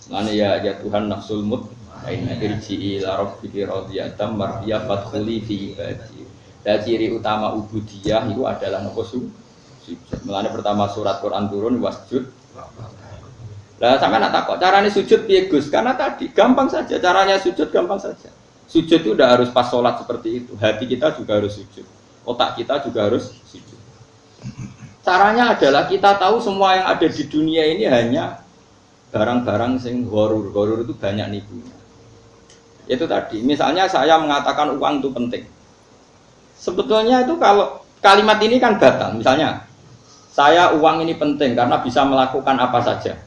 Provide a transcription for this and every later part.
Lane ya Tuhan nafsul mut aina irji'i ila rabbiki radiyatan mardiyah fadkhuli fi ibadi. Dan ciri utama ubudiyah itu adalah nopo sujud. Mulane pertama surat Quran turun wasjud. Lah sampean nak takok carane sujud piye Gus? Karena tadi gampang saja caranya sujud gampang saja. Sujud itu udah harus pas sholat seperti itu. Hati kita juga harus sujud. Otak kita juga harus sujud. Caranya adalah kita tahu semua yang ada di dunia ini hanya barang-barang sing gharur. Gharur itu banyak nipunya. Itu tadi. Misalnya saya mengatakan uang itu penting. Sebetulnya itu kalau kalimat ini kan batal. Misalnya saya uang ini penting karena bisa melakukan apa saja.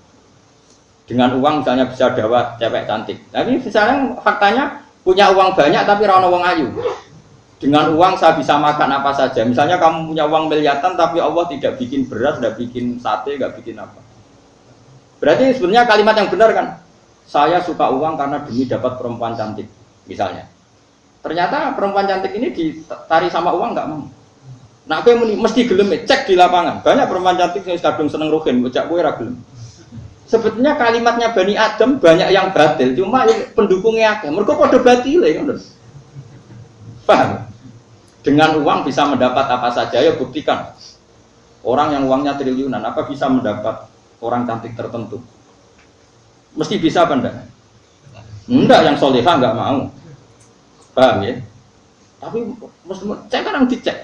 Dengan uang misalnya bisa dapat cewek cantik. Tapi misalnya faktanya punya uang banyak tapi ra ono wong ayu. Dengan uang saya bisa makan apa saja. Misalnya kamu punya uang miliaran tapi Allah tidak bikin beras, tidak bikin sate, tidak bikin apa. Berarti sebenarnya kalimat yang benar kan? Saya suka uang karena demi dapat perempuan cantik. Misalnya. Ternyata perempuan cantik ini ditari sama uang nggak mau. Nah, kowe mesti gelem cek di lapangan. Banyak perempuan cantik yang kadung seneng rohin, bocah kowe ra gelem. Sebetulnya kalimatnya Bani Adam banyak yang batil, cuma pendukungnya akeh. Mergo padha batile ngono. Paham? Dengan uang bisa mendapat apa saja, ya buktikan. Orang yang uangnya triliunan, apa bisa mendapat orang cantik tertentu? Mesti bisa apa enggak? Enggak, yang solehah enggak mau. Paham ya? Tapi mesti cek kan dicek.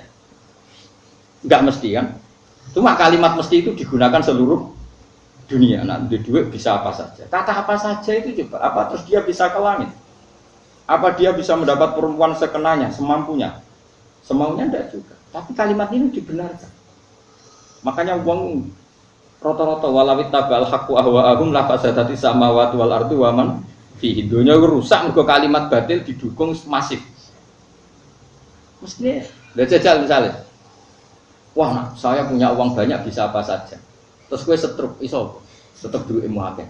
Enggak mesti kan? Cuma kalimat mesti itu digunakan seluruh dunia. Nah, di duit bisa apa saja. Kata apa saja itu coba. Apa terus dia bisa ke langit? Apa dia bisa mendapat perempuan sekenanya, semampunya? Semaunya enggak juga. Tapi kalimat ini dibenarkan. Makanya uang rata-rata walawit tabal haqqu ahwa'ahum la fasadati samawati wal ardu wa man fihi. Dunia rusak mergo kalimat batil didukung masif. Mestinya udah jajal misalnya. Wah, nah, saya punya uang banyak bisa apa saja. Terus gue setruk, iso tetap duit ilmu akeh.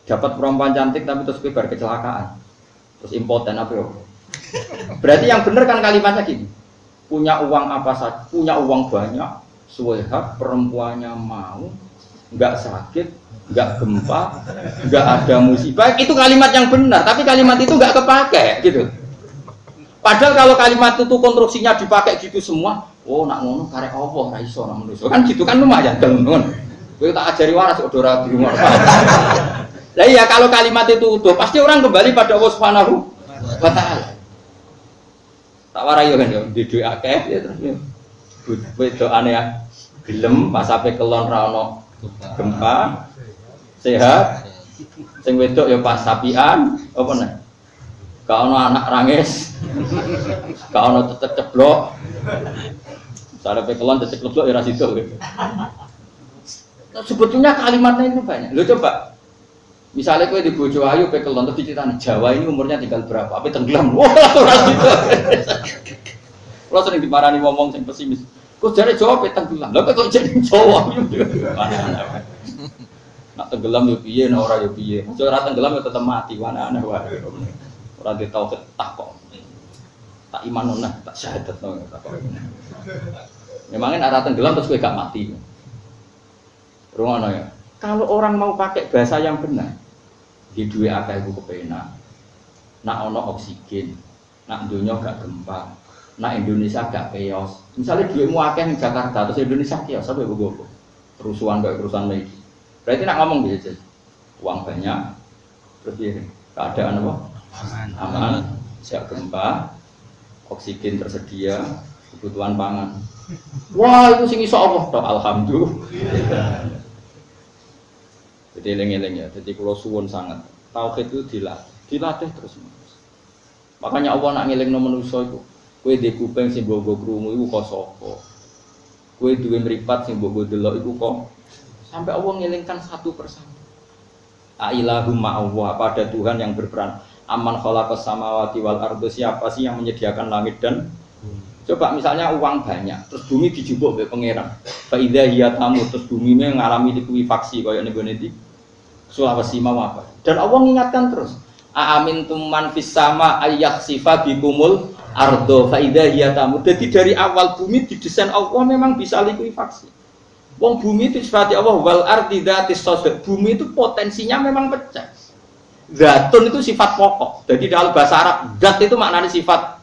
Dapat perempuan cantik tapi terus gue kecelakaan. Terus impoten apa ya? Berarti yang benar kan kalimatnya gini. Punya uang apa saja, punya uang banyak, suwehat, perempuannya mau, enggak sakit, enggak gempa, enggak ada musibah. Itu kalimat yang benar, tapi kalimat itu enggak kepake gitu. Padahal kalau kalimat itu konstruksinya dipakai gitu semua, oh nak ngono karek apa ra iso nak manusa. Kan gitu kan lumayan ngono. Kowe tak ajari waras kok ora di rumah. Lah iya kalau kalimat itu utuh pasti orang kembali pada Allah Subhanahu wa taala. Tak warai yo kan yo di dhuwit akeh ya terus yo. Wedok aneh gelem pas ape kelon ra ono gempa sehat. Sing wedok yo pas sapian apa nek? Gak ono anak rangis. Gak ono tetep ceblok. Misalnya pekelon tetep ceblok ya rasido. Sebetulnya kalimatnya itu banyak. Lo coba. Misalnya kowe di bojo ayu pekelon terus diceritani Jawa ini umurnya tinggal berapa? Apa tenggelam? Wah, rasido. Kalau sering dimarani ngomong sing pesimis. Kok jare Jawa pe tenggelam. Lah kok jadi Jawa? Nak tenggelam yo piye, nak ora yo piye. Aja ora tenggelam yo tetep mati, aneh wae. Ora ditauhid tak kok. Tak iman nah, tak syahadat no tak kok. Memangnya arah tenggelam terus kowe gak mati. Rungono ya. Kalau orang mau pakai bahasa yang benar, di duwe akeh iku kepenak. Nak ono oksigen, nak donya gak gempa, nak Indonesia gak chaos. Misalnya duitmu akeh ning Jakarta terus Indonesia chaos sampai bogo. Kerusuhan kayak kerusuhan lagi. Berarti nak ngomong gitu aja. Uang banyak, terus ya keadaan apa? Aman, siap gempa, oksigen tersedia, kebutuhan pangan. Wah itu sing iso Allah, toh alhamdulillah. Jadi eling-eling ya, jadi kalau suwun sangat tauhid itu dilatih terus. Makanya Allah nak ngelingno manusa iku, kowe ndek kuping sing mbok krungu iku kok sapa? Kowe duwe mripat sing mbok delok iku kok sampai Allah ngelingkan satu persatu. Ailahum ma'allah, apa ada Tuhan yang berperan? Aman khalaqas samawati wal ardu, siapa sih yang menyediakan langit dan coba misalnya uang banyak terus bumi dijupuk oleh pangeran fa idza hiya tamu terus bumi mengalami likuifaksi kaya ning gone iki Sulawesi mau apa dan Allah mengingatkan terus aamintum man fis sama ayakhsifa bikumul ardo fa idza hiya tamu. Jadi dari awal bumi didesain Allah memang bisa likuifaksi Wong bumi itu sifat Allah wal ardi dzatis sadq. Bumi itu potensinya memang pecah. Zatun itu sifat pokok. Jadi dalam bahasa Arab, zat itu maknanya sifat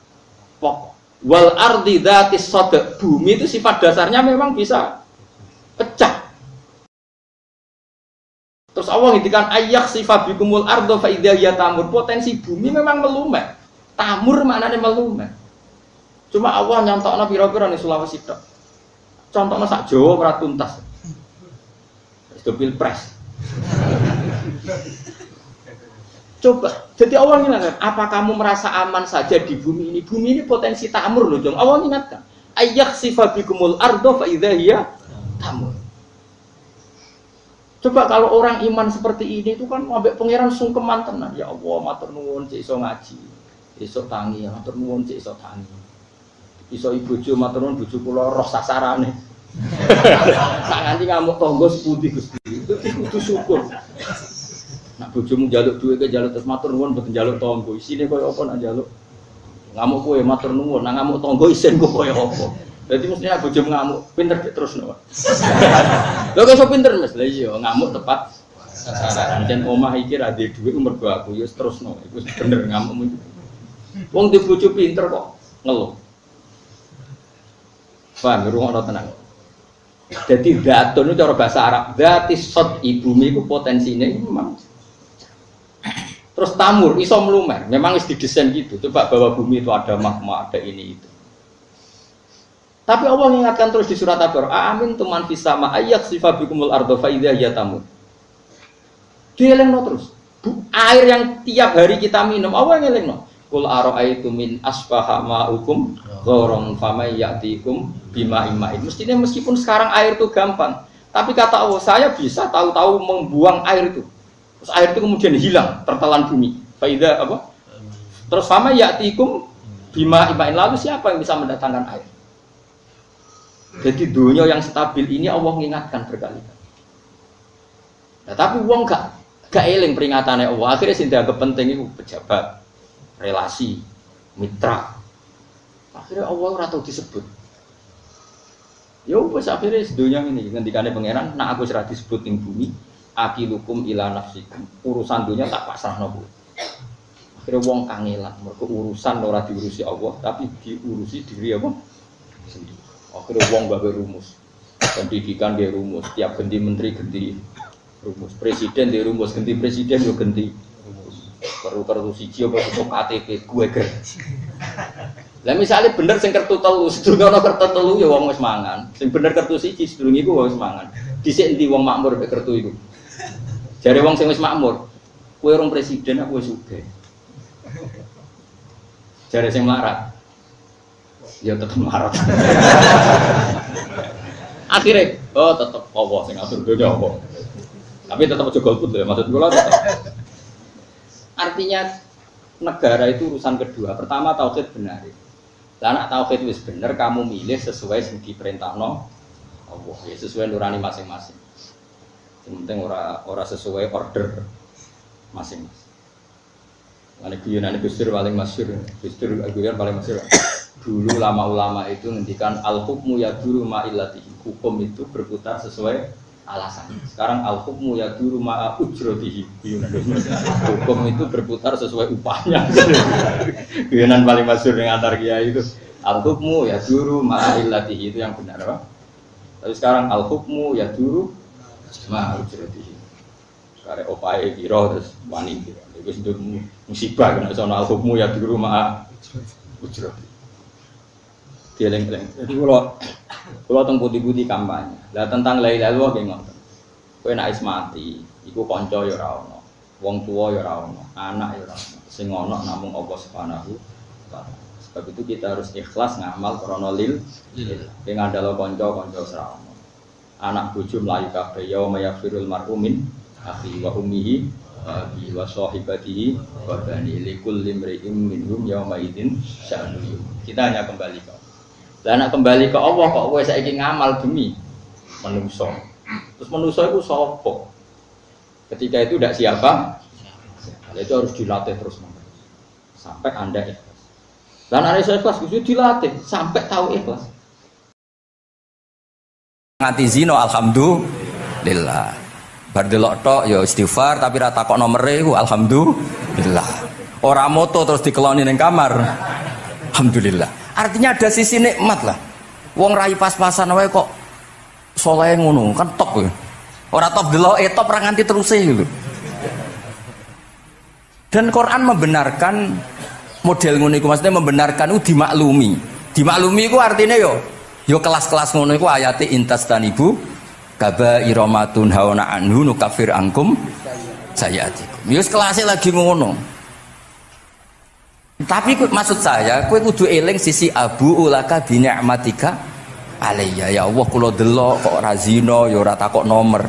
pokok. Wal ardi dzatis sadq. Bumi itu sifat dasarnya memang bisa pecah. Terus Allah ngintikan ayyak sifat bikumul ardo fa idza hiya tamur. Potensi bumi memang melumet. Tamur maknanya melumet. Cuma Allah nyontokno pira-pira ning Sulawesi tok. Contohnya sak Jawa ora tuntas. Itu pilpres. Coba, jadi Allah ingatkan, apa kamu merasa aman saja di bumi ini? Bumi ini potensi tamur loh, Jom. Allah ingatkan, ayyak sifabikumul ardo fa idza hiya tamur. Coba kalau orang iman seperti ini itu kan ambek pangeran sungkeman tenan. Ya Allah, matur nuwun cek iso ngaji. Iso tangi, matur nuwun cek iso tangi. Iso ibojo matur nuwun bojo kula roh sasarane. Tak nganti ngamuk tangga sepundi Gusti. Itu kudu syukur. Nak bojomu njaluk duwe ke njaluk terus matur nuwun mboten njaluk tangga. Isine koyo apa nak njaluk? Ngamuk kowe matur nuwun, nak ngamuk tangga isin kok koyo apa? Dadi mestinya bojomu ngamuk pinter terusno. Lho kok iso pinter Mas? Lah iya ngamuk tepat sasaran. Jan omah iki ra duwe dhuwit mergo aku ya terusno. Iku bener ngamukmu. Wong di bojo pinter kok ngeluh. Paham ngrungokno tenang. Jadi datun itu cara bahasa Arab, dzatis sod bumi itu potensinya memang. Terus tamur iso melumer, memang wis didesain gitu. Coba bahwa bumi itu ada magma, ada ini itu. Tapi Allah mengingatkan terus di surat Al-Baqarah, amin tuman fis sama ayyak sifabikumul ardo fa idza hiya tamur. Dielengno terus. Air yang tiap hari kita minum, Allah ngelengno. Qul ara'aytum min asbaha ma'ukum ghaurun famay ya'tikum bima imain. Mestinya meskipun sekarang air itu gampang, tapi kata Allah saya bisa tahu-tahu membuang air itu. Terus air itu kemudian hilang tertelan bumi. Faida apa? Terus famay ya'tikum bima imain. Lalu siapa yang bisa mendatangkan air? Jadi dunia yang stabil ini Allah mengingatkan berkali-kali. Nah, tapi wong gak eling peringatannya Allah. Akhirnya sing dianggap penting itu pejabat, relasi, mitra. Akhirnya Allah ora tau disebut. Ya wis akhirnya sedunia ini ngendikane pangeran, nak aku ora disebut ning bumi, akilukum ila nafsikum. Urusan dunia tak pasrahno kowe. Akhirnya wong kangelan, mergo urusan ora diurusi Allah, tapi diurusi diri apa? Sendiri. Akhirnya wong gawe rumus. Pendidikan dia rumus, tiap ganti menteri ganti rumus. Presiden dia rumus, ganti presiden yo ganti perlu kartu siji apa untuk KTP gue ger. Lah misalnya bener sing kertu telu, sedurunge ana kertu telu ya wong wis mangan. Sing bener kertu siji sedurunge iku wis mangan. Dhisik endi wong makmur mek kertu iku. Jare wong sing wis makmur, kowe urung presiden aku wis sugih. Jare sing melarat. Ya tetep melarat. Akhirnya, oh tetep Allah sing ngatur dunya apa. Tapi tetep aja golput ya maksud kula tetep. Artinya negara itu urusan kedua. Pertama tauhid benar. Lah nek tauhid wis bener kamu milih sesuai sing diperintahno Allah, ya sesuai nurani masing-masing. Yang penting ora sesuai order masing-masing. Ane guyonan Gus Dur paling masyhur. Gus Dur guyon paling masyhur. Dulu ulama-ulama itu ngendikan al-hukmu yaduru ma illatihi. Hukum itu berputar sesuai alasan. Sekarang al-hukmu yaduru ma ujratihi. Hukum itu berputar sesuai upahnya. Guyonan paling masyhur dengan antar kiai itu al-hukmu yaduru ma illatihi, itu yang benar, Pak. Tapi sekarang al-hukmu yaduru ma ujratihi. Sekarang opae piro terus wani piro. Itu musibah kena sono al-hukmu yaduru ma ujratihi. Geleng-geleng. Jadi kalau teng putih-putih kampanye. Lah tentang la ilaha illallah ki ngoten. Kowe nek wis mati, iku kanca ya ora ono, wong tuwa ya ora ono, anak ya ora ono. Sing ono namung Allah Subhanahu wa taala. Sebab itu kita harus ikhlas ngamal krana lil. Ki ngandalo kanca-kanca ora ono. Anak bojo mlayu kabeh ya mayafirul mar'u min akhi wa ummihi wa sahibatihi wa bani likul limri'im minhum yauma idzin sya'nu. Kita hanya kembali ke lah nak kembali ke Allah kok kowe saiki ngamal demi manusa. Terus manusa itu sapa? Ketika itu tidak siapa? Itu harus dilatih terus sampai Anda ikhlas. Dan ada ikhlas itu dilatih sampai tahu ikhlas. nganti zina alhamdulillah. Bar delok tok ya istighfar tapi ra takok nomere iku alhamdulillah. Ora moto terus dikeloni ning kamar. Alhamdulillah. Artinya ada sisi nikmat lah. Wong rai pas-pasan wae kok saleh ngono kan top ya. Ora top deloke top ra nganti teruse lho. Dan Quran membenarkan model ngono iku, maksudnya membenarkan itu dimaklumi. Dimaklumi iku artinya yo kelas-kelas ngono iku ayate intastanibu kaba'ira ma tunhauna anhu nukafir angkum sayatikum. Yo kelasé lagi ngono. Tapi maksud saya kowe kudu eling sisi abu ulaka bi ni'matika alayya. Ya Allah kula delok kok ora zina ya ora takok nomor.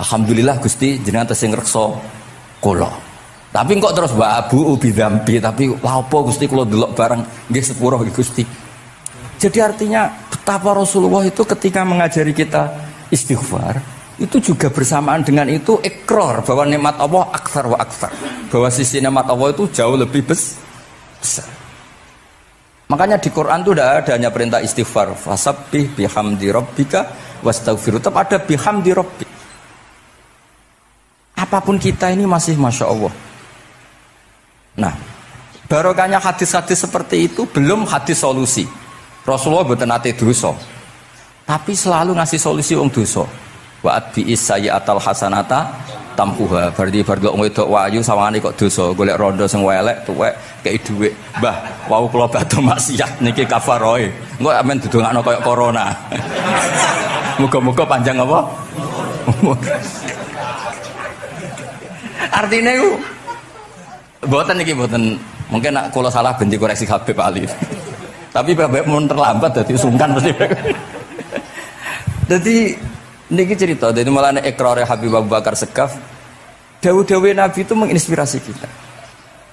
Alhamdulillah Gusti jenengan tesih ngreksa kula. Tapi kok terus wa abu bidzambi tapi lha apa Gusti kula delok bareng nggih sepuro Gusti. Jadi artinya betapa Rasulullah itu ketika mengajari kita istighfar itu juga bersamaan dengan itu ikrar bahwa nikmat Allah aktsar wa aktsar. Bahwa sisi nikmat Allah itu jauh lebih besar. Makanya di Quran itu tidak ada hanya perintah istighfar, fasabbih bihamdi rabbika wastaghfir. Tetap ada bihamdi rabbik. Apapun kita ini masih masya Allah. Nah, barokahnya hadis-hadis seperti itu belum hadis solusi. Rasulullah mboten nate dosa, tapi selalu ngasih solusi wong dosa. Wa atbi'is sayyi'atal hasanata tampuha. Berarti bar kok wedok wayu sawangane kok dosa, golek rondo sing elek tuwek kei dhuwit. Mbah, wau kula badhe maksiat niki kafaroe. Engko amen didongakno kaya corona. Muga-muga panjang apa? Artinya itu mboten niki mboten mungkin nak kula salah ben dikoreksi Habib Ali. Tapi babek mun terlambat dadi sungkan mesti. Jadi niki cerita, jadi malah ikrare Habib Abu Bakar Segaf, dawu-dawu Nabi itu menginspirasi kita.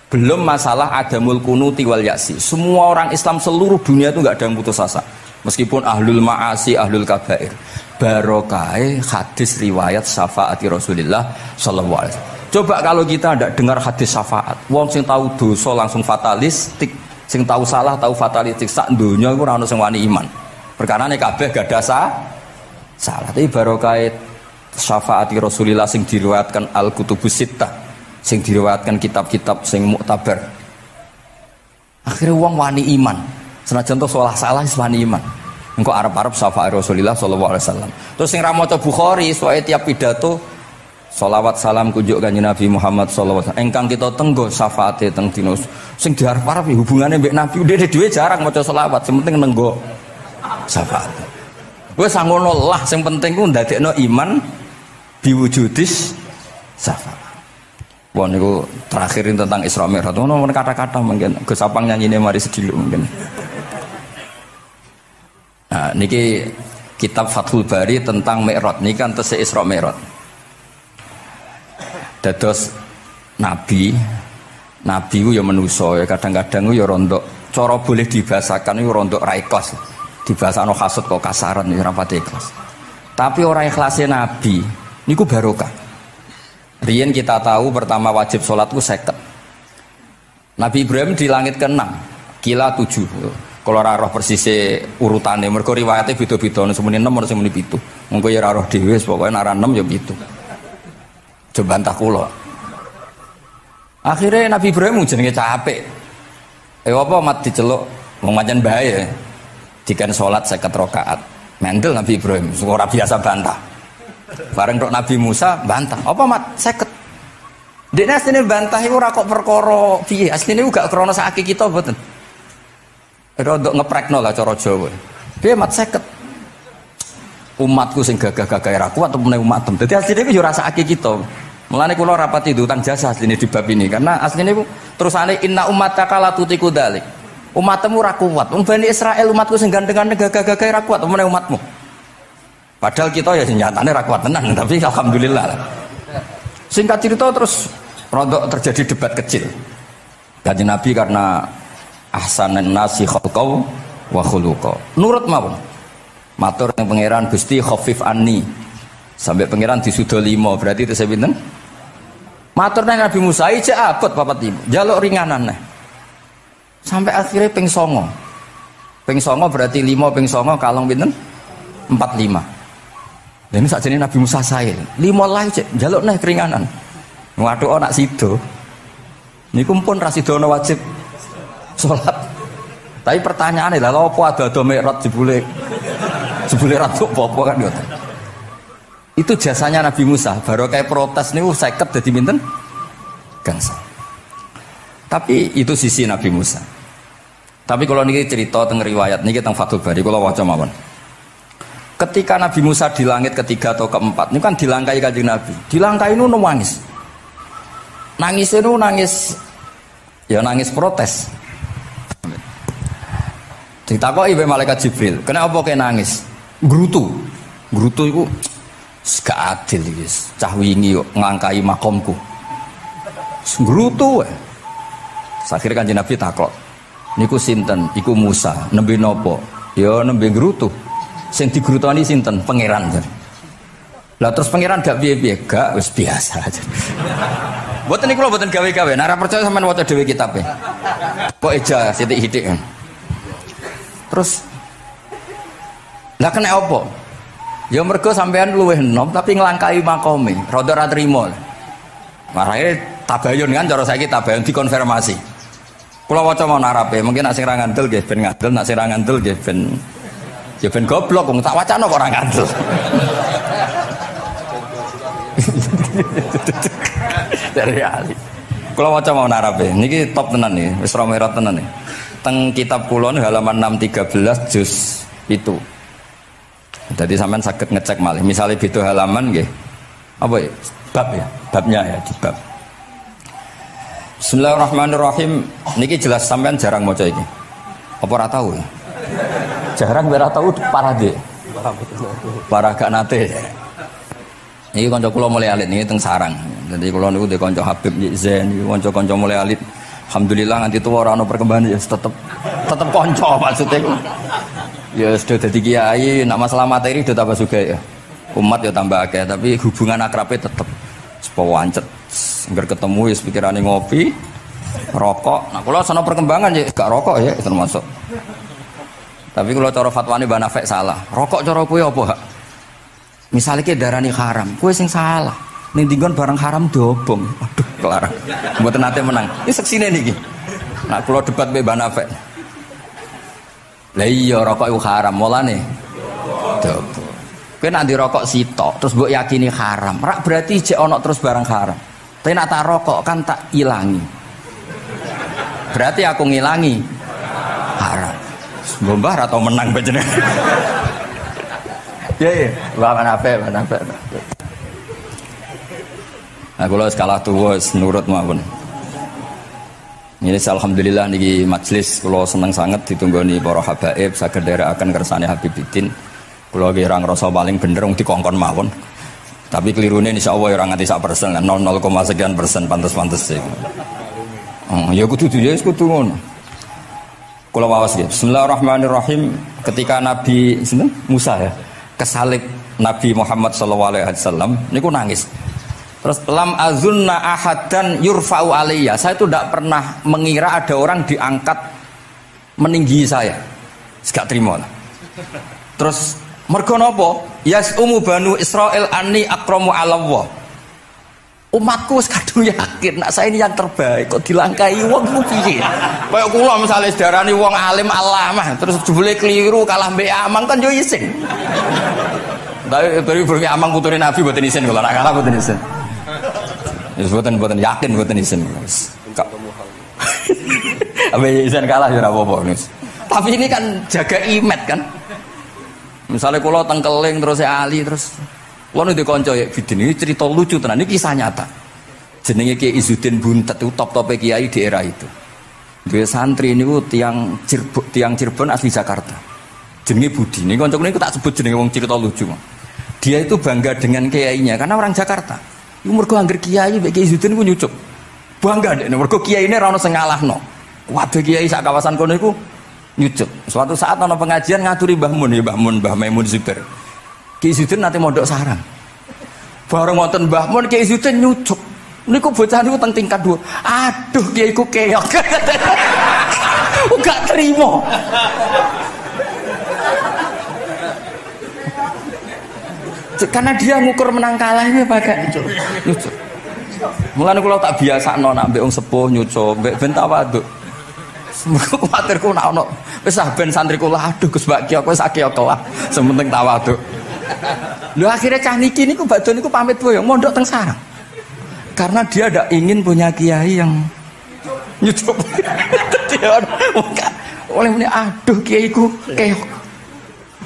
Belum masalah adamul kunuti wal yaksi. Semua orang Islam seluruh dunia itu nggak ada yang putus asa. Meskipun ahlul ma'asi, ahlul kabair. Barokai hadis riwayat syafaati Rasulullah sallallahu alaihi wasallam. Coba kalau kita tidak dengar hadis syafaat, wong sing tahu dosa langsung fatalistik, sing tahu salah tahu fatalistik, sak donya iku ora ono sing wani iman. Perkarane kabeh gak ada salah. Tapi barokah syafaati Rasulillah sing diriwayatkan Al-Kutubus Sittah, sing diriwayatkan kitab-kitab sing muktabar. Akhirnya wong wani iman. Senajan to salah wis wani iman. Engko arep-arep syafaat Rasulillah sallallahu alaihi wasallam. Terus sing ra maca Bukhari soal tiap pidato sholawat salam kunjuk kanjeng Nabi Muhammad sallallahu alaihi wasallam. Engkang kita tenggo syafaate teng dina sing diarep-arep hubungane mbek Nabi dhewe jarang maca sholawat, sing penting nenggo syafaat. Wes ngono lah, sing penting ku ndadekno iman biwujudis syafaat. Wah niku terakhirin tentang Isra Mi'raj. Ono kata-kata mungkin Gus Apang nyanyine mari sediluk mungkin. Nah, niki kitab Fathul Bari tentang Mi'raj niki kan tesih Isra Mi'raj. Dados nabi ku ya manusa ya kadang-kadang ku ya rondok cara boleh dibahasakan ku rondok ra ikhlas. Dibahasano hasud kok kasaran ya ora pati ikhlas. Tapi ora ikhlase nabi niku barokah. Riyen kita tahu pertama wajib sholat ku 50. Nabi Ibrahim di langit ke-6, kila 7. Kalau ora roh persise urutane mergo riwayate beda-beda semene 6 ora semene 7. Mengko ya ora roh dhewe pokoke nek ora 6 ya 7. Coba bantah kula. Akhirnya Nabi Ibrahim jenenge capek. Apa mat diceluk wong pancen bae. Dikan salat 50 rakaat. Mendel Nabi Ibrahim, ora biasa bantah. Bareng tok Nabi Musa bantah. Apa mat 50? Dekne asline bantah iku ora kok perkara piye. Asline iku gak krana sakake kita mboten. Rodok ngeprekno lah cara Jawa. Piye mat 50? Umatku sing gagah-gagah ra kuat temene umatem. Dadi asline iku yo rasake kita. Mulane kula rapati utang jasa asline di bab ini karena asline iku terusane inna ummataka la tutiku dzalik. Umatmu ora kuat. Wong Bani Israil umatku sing gandengan gagah-gagah ra kuat temene umatmu. Padahal kita ya nyatane ra kuat tenan, tapi alhamdulillah. Singkat cerita terus rodok terjadi debat kecil. Kanjeng Nabi karena ahsanan nasi khalqau wa khuluqa. Nurut mawon. Matur yang pangeran Gusti khafif anni. Sampai pangeran disudo 5 berarti itu pinten? Matur nang Nabi Musa ijek abot papat 5. Jaluk ringanan nah. Sampai akhirnya ping 9. Ping 9 berarti 5 ping 9 kalong pinten? 45. Dan ini sakjane Nabi Musa saya 15 cek njaluk neh keringanan. Waduh anak sido. Niku pun ra sidono wajib salat. Tapi pertanyaane lha opo ada mikrot jebule ratu apa kan ngoten. Itu jasanya Nabi Musa, baru kayak protes niku 50 dadi pinten? Gangsal. Tapi itu sisi Nabi Musa. Tapi kalau niki cerita teng riwayat niki teng Fathul Bari kula waca mawon. Ketika Nabi Musa di langit ketiga atau keempat, ini kan dilangkai Kanjeng Nabi. Dilangkai itu nangis. Nangis itu nangis, ya nangis protes. Ditakoki ibu malaikat Jibril, kenapa kayak nangis? Grutu itu gak adil guys. Cah wingi kok nglangkai makomku. Grutu. Akhirnya Kanjeng Nabi takok, niku sinten? Iku Musa. Nembe nopo? Ya nembe grutu. Sing digrutoni sinten? Pangeran. Lah terus pangeran gak piye-piye, gak wis biasa aja. Mboten niku lho mboten gawe-gawe. Nek ora percaya sampean waca dhewe kitabe. Kok eja sithik-sithik. Terus lah kena apa? Ya mergo sampean luwih enom tapi nglangkai makome, rada ora trimo. Marahe tabayun kan cara saiki tabayun dikonfirmasi. Kula waca mau narape, mungkin nek sing ra ngandel nggih ben ngandel, nek sing ra ngandel nggih ben ya ben goblok wong tak wacana kok ora ngandel. Dari ali. Kula waca mau narape. Niki top tenan nih, wis romerot tenan nih. Teng kitab kula halaman 613 juz itu. Jadi sampean saged ngecek malih. Misalnya beda halaman nggih. Apa ya? Bab ya. Babnya ya di bab. Bismillahirrahmanirrahim. Niki jelas sampean jarang maca iki. Apa ora tahu ya? Jarang ora tahu para de. Para gak nate. Niki kanca kula mulai alit niki teng sarang. Jadi kula niku de kanca Habib Zain, kanca-kanca mulai alit. Alhamdulillah nganti tuwa ora ana perkembangan ya tetep kanca maksudnya. Ya sudah dadi kiai, nak masalah materi udah tambah sugih ya. Umat ya tambah akeh, tapi hubungan akrabe tetep sepo wancet. Engger ketemu wis pikirane ngopi, rokok. Nah kula sono perkembangan ya gak rokok ya termasuk. Tapi kalau cara fatwane Mbah Nafek salah. Rokok cara kowe apa, Hak? Misale ki darani haram, kowe sing salah. Ning dinggon barang haram dobong. Aduh, kelarang. Mboten nate menang. Iki seksine niki. Nah kula debat mbek Mbah Nafek. Lah iya rokok itu haram, mulane dobong. Kowe nek ndirokok sitok terus mbok yakini haram, rak berarti jek ana terus barang haram. Tapi nek tak rokok kan tak ilangi. Berarti aku ngilangi haram. Mbah atau menang panjenengan. Ya, Mbah Nafek. Nah, kula wis kalah tuwa wis nurut mawon. Ini alhamdulillah niki majelis kula seneng sangat ditunggoni para habaib saged nderekaken kersane Habibiddin. Kula nggih ora ngrasa paling bener wong dikongkon mawon. Tapi kelirune insyaallah ora nganti 1%, 0,sekian persen pantes-pantes sih. Ya kudu ya wis kudu ngono. Kula waos nggih. Bismillahirrahmanirrahim. Ketika Nabi Musa ya kesalib Nabi Muhammad sallallahu alaihi wasallam niku nangis. Terus lam azunna ahadan yurfa'u alayya. Saya itu tidak pernah mengira ada orang diangkat meninggi saya. Gak terima. Terus mergo napa? Yasumu banu Israil anni akramu 'ala Allah. Umatku wis kadung yakin nek saya ini yang terbaik kok dilangkai wong ku piye. Kaya kula misale sedarani wong alim alamah terus jebule keliru kalah mbek amang kan yo isin. Tapi beri amang putune Nabi mboten isin kula nek kalah mboten isin. Ya buatan yakin buatan isin. Apa isin kalah ya apa-apa. Tapi ini kan jaga imet kan. Misalnya kalau tengkeling terus Ali terus kalau di konco ya bidin ini cerita lucu tenan ini kisah nyata. Jenenge Kiai Izzuddin Buntet itu top-top kiai di era itu. Dia santri ini tiang Cirebon asli Jakarta. Jenenge Budi. Ini konco ini tak sebut jenenge wong cerita lucu. Dia itu bangga dengan kiainya karena orang Jakarta. Iku mergo angger kiai mek Kiai Izzuddin ku nyucuk. Bangga nek mergo kiyaine ra ono sing ngalahno. Waduh kiai sak kawasan kono iku nyucuk. Suatu saat ana pengajian ngaturi Mbah Mun ya Mbah Maimun Zubair. Kiai Izzuddin nate mondok sarang. Bareng wonten Mbah Mun Kiai Izzuddin nyucuk. Niku bocah niku teng tingkat 2. Aduh kiai ku keok. Gak terima. Karena dia ngukur menang kalah ini pakai nyucuk. Mulane kula tak biasakno nak mbek wong sepuh nyucuk, mbek ben tawaduk. Semoga kuwatirku nak ono wis ben santri kula aduh Gus Mbak Ki aku wis akeh kelah, sementing tawaduk. Lho akhirnya cah niki niku badhe niku pamit boyong mondok teng sarang. Karena dia tidak ingin punya kiai yang nyucuk. Dia oleh muni aduh kiaiku keok.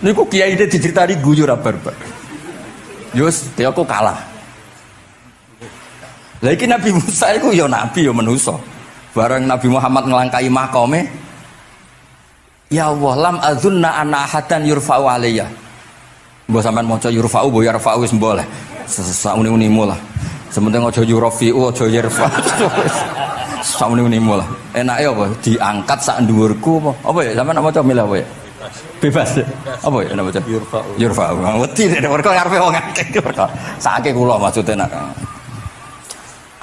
Niku kiai dia diceritani guyu ra barbar. Yus, dia aku kalah. Lagi Nabi Musa itu ya Nabi ya manusia. Bareng Nabi Muhammad ngelangkai makome, ya Allah lam azunna anna ahadan yurfa'u alayya. Mbok sampean maca yurfa'u bo yarfa'u wis boleh. Sauni-unimu lah. Sementing aja yurfi'u aja yarfa'u. Sauni-unimu lah. Enake apa? Diangkat sak dhuwurku apa? Apa ya sampean maca milih apa ya? Bebas ya? Apa ya nama macam Yurfa'u wedi nek mergo ngarepe wong akeh mergo sakake kula maksudnya nak.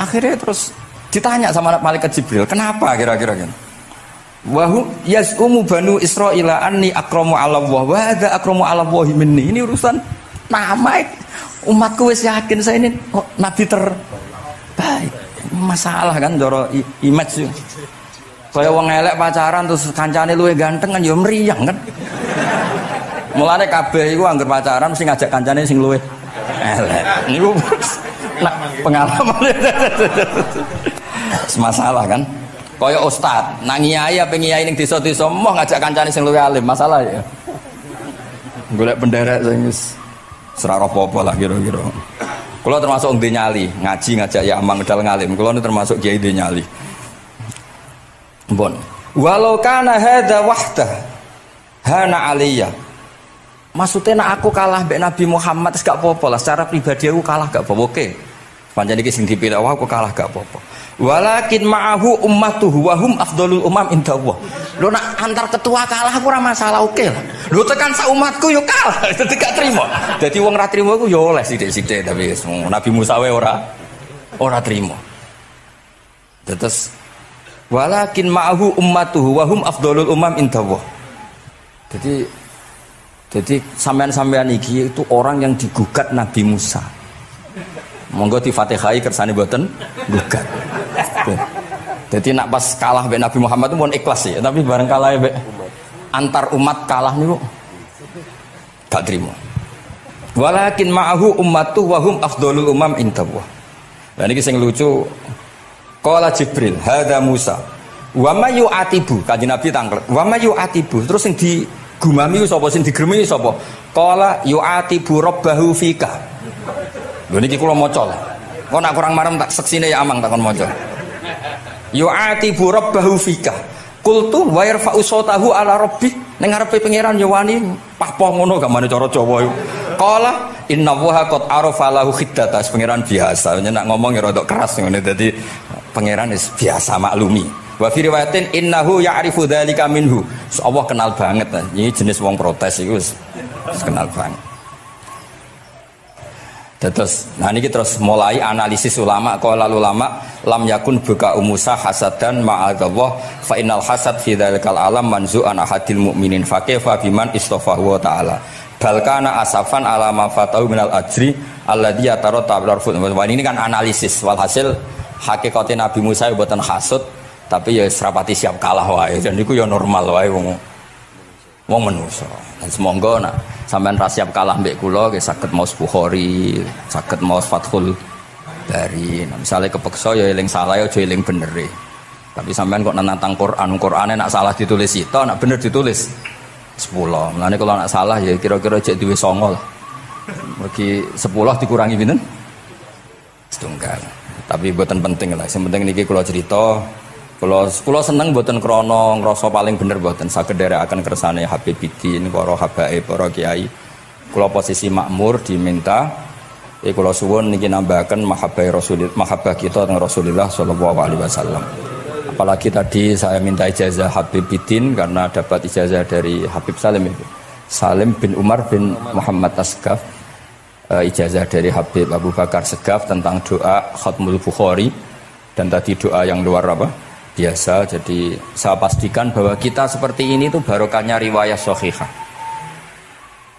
Akhirnya terus ditanya sama malaikat Jibril, kenapa kira-kira kan? Wa hum yaz'umu banu Israila anni akramu 'ala Allah wa hadza akramu 'ala Allah minni. Ini urusan nama umatku wis yakin saya ini nabi terbaik. Masalah kan cara image. Kaya wong elek pacaran terus kancane luwih ganteng kan ya mriyang kan. Mulane kabeh iku anggere pacaran mesti ngajak kancane sing luwih elek. Niku nak pengalaman. Masalah kan. Kaya ustaz, nang ngiyai apa ngiyai ning desa-desa moh ngajak kancane sing luwih alim, masalah ya. Golek penderek sing wis ora apa-apa lah kira-kira. Kula termasuk ndek nyali, ngaji ngajak ya amang medal ngalim. Kula termasuk kiai ndek nyali. Bon. Walau kana hadza wahdah hana aliyya. Maksudnya nak aku kalah mbek Nabi Muhammad gak apa-apa lah, secara pribadi aku kalah gak apa-apa. Oke. Pancen iki sing dipilih aku kalah gak apa-apa. Walakin ma'ahu ummatuhu wa hum afdhalul umam indallah. Lho nak antar ketua kalah aku ora masalah oke lah. Lho tekan sak umatku yo kalah, dadi gak trimo. Dadi wong ra trimo iku yo oleh sithik-sithik tapi Nabi Musa wae ora trimo. Terus walakin ma'ahu ummatuhu wa hum afdhalul umam indallah. Jadi sampean-sampean iki itu orang yang digugat Nabi Musa. Monggo di Fatihai kersane mboten gugat. Jadi nak pas kalah mbek Nabi Muhammad itu pun ikhlas ya, tapi bareng kalah mbek antar umat kalah niku gak trimo. Walakin ma'ahu ummatuhu wa hum afdhalul umam indallah. Lah niki sing lucu qala Jibril hadza Musa wa may yu'atibu kanjeng Nabi tanglet wa may yu'atibu terus sing digumami sapa sing digremi sapa qala yu'atibu rabbahu fika. Lho niki kula maca lho. Kok nak kurang marem tak seksine ya amang takon maca. Yu'atibu rabbahu fika. Qultu wa yarfa'u sautahu ala rabbi. Ning ngarepe pangeran ya wani pahpoh ngono gamane cara Jawa iku. Qala innallaha qad arafa lahu khiddata. Pangeran biasa, nak ngomong ya rada keras ngene dadi pangeran wis biasa maklumi. Wa fi riwayatin innahu ya'rifu dzalika minhu. Allah kenal banget. Ini jenis wong protes iku wis kenal banget. Terus, nah ini terus mulai analisis ulama. Qala ulama lam yakun buka Musa hasadan ma'adzallah fa innal hasad fi dzalikal alam manzu'an ahadil mu'minin fa kaifa biman istafahu wa ta'ala bal kana asafan ala ma fatahu minal ajri alladzi yataratta bil. Ini kan analisis walhasil hakikate Nabi Musa mboten hasud tapi ya serapati siap kalah wae dan niku ya normal wae wong manusa. Dan semoga nak sampean ra siap kalah mbek kula nggih saged maos Bukhari, saged maos Fathul Bari. Nah, misale kepeksa ya eling salah ya aja eling bener. Tapi sampean kok nantang Qur'ane nak salah ditulis sita, nak bener ditulis 10. Mulane kalau nak salah ya kira-kira cek duwe 9 lah. Mergi 10 dikurangi pinten? Setunggal. Tapi mboten penting lah. Sing penting niki kula cerita. Kula seneng mboten krana ngrasa paling bener mboten saged nderekaken kersane Habibidin, para habaib, para kiai. Kula posisi makmur diminta kula suwun niki nambahaken mahabbah kita teng Rasulullah sallallahu alaihi wasallam. Apalagi tadi saya minta ijazah Habibidin karena dapat ijazah dari Habib Salim itu. Salim bin Umar bin Muhammad Asgaf. Ijazah dari Habib Abu Bakar Segaf tentang doa Khatmul Bukhari dan tadi doa yang luar biasa. Jadi saya pastikan bahwa kita seperti ini tuh barokahnya riwayah sahihah.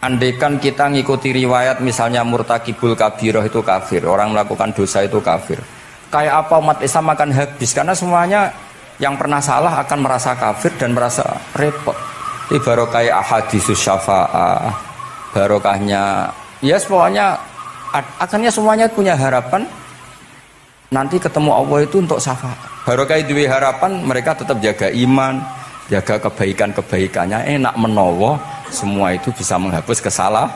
Andaikan kita ngikuti riwayat misalnya murtakibul kabirah itu kafir, orang melakukan dosa itu kafir. Kayak apa umat Islam akan habis karena semuanya yang pernah salah akan merasa kafir dan merasa repot. Ini barokah ahaditsus syafa'ah, barokahnya pokoknya akhirnya semuanya punya harapan nanti ketemu Allah itu untuk syafaat. Barokah itu harapan mereka tetap jaga iman, jaga kebaikan-kebaikannya, enak menowo, semua itu bisa menghapus kesalahan.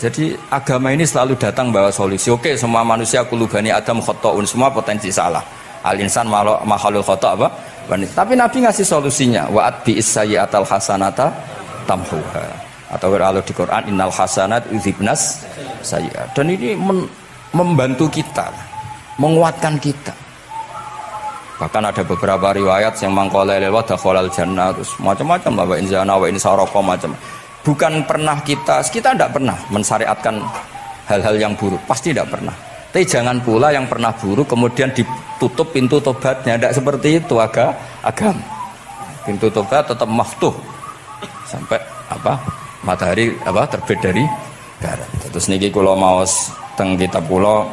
Jadi agama ini selalu datang bawa solusi. Oke, semua manusia kulubani Adam khotoun, semua potensi salah. Al-insan makhluk khoto apa? Tapi Nabi ngasih solusinya. Wa'at bi'is sayyi'atal hasanata tamhuha. Atau kalau di Quran innal hasanat yudhibnas sayyi'at. Dan ini membantu kita, menguatkan kita. Bahkan ada beberapa riwayat yang mangqala lil dakhalal jannah, terus macam-macam lah, wa in zana wa in sarqa macam. Bukan pernah kita tidak pernah mensyariatkan hal-hal yang buruk, pasti tidak pernah. Tapi jangan pula yang pernah buruk kemudian ditutup pintu tobatnya, tidak seperti itu agama. Pintu tobat tetap maftuh sampai matahari terbit dari barat. Terus niki kula maos teng kitab kula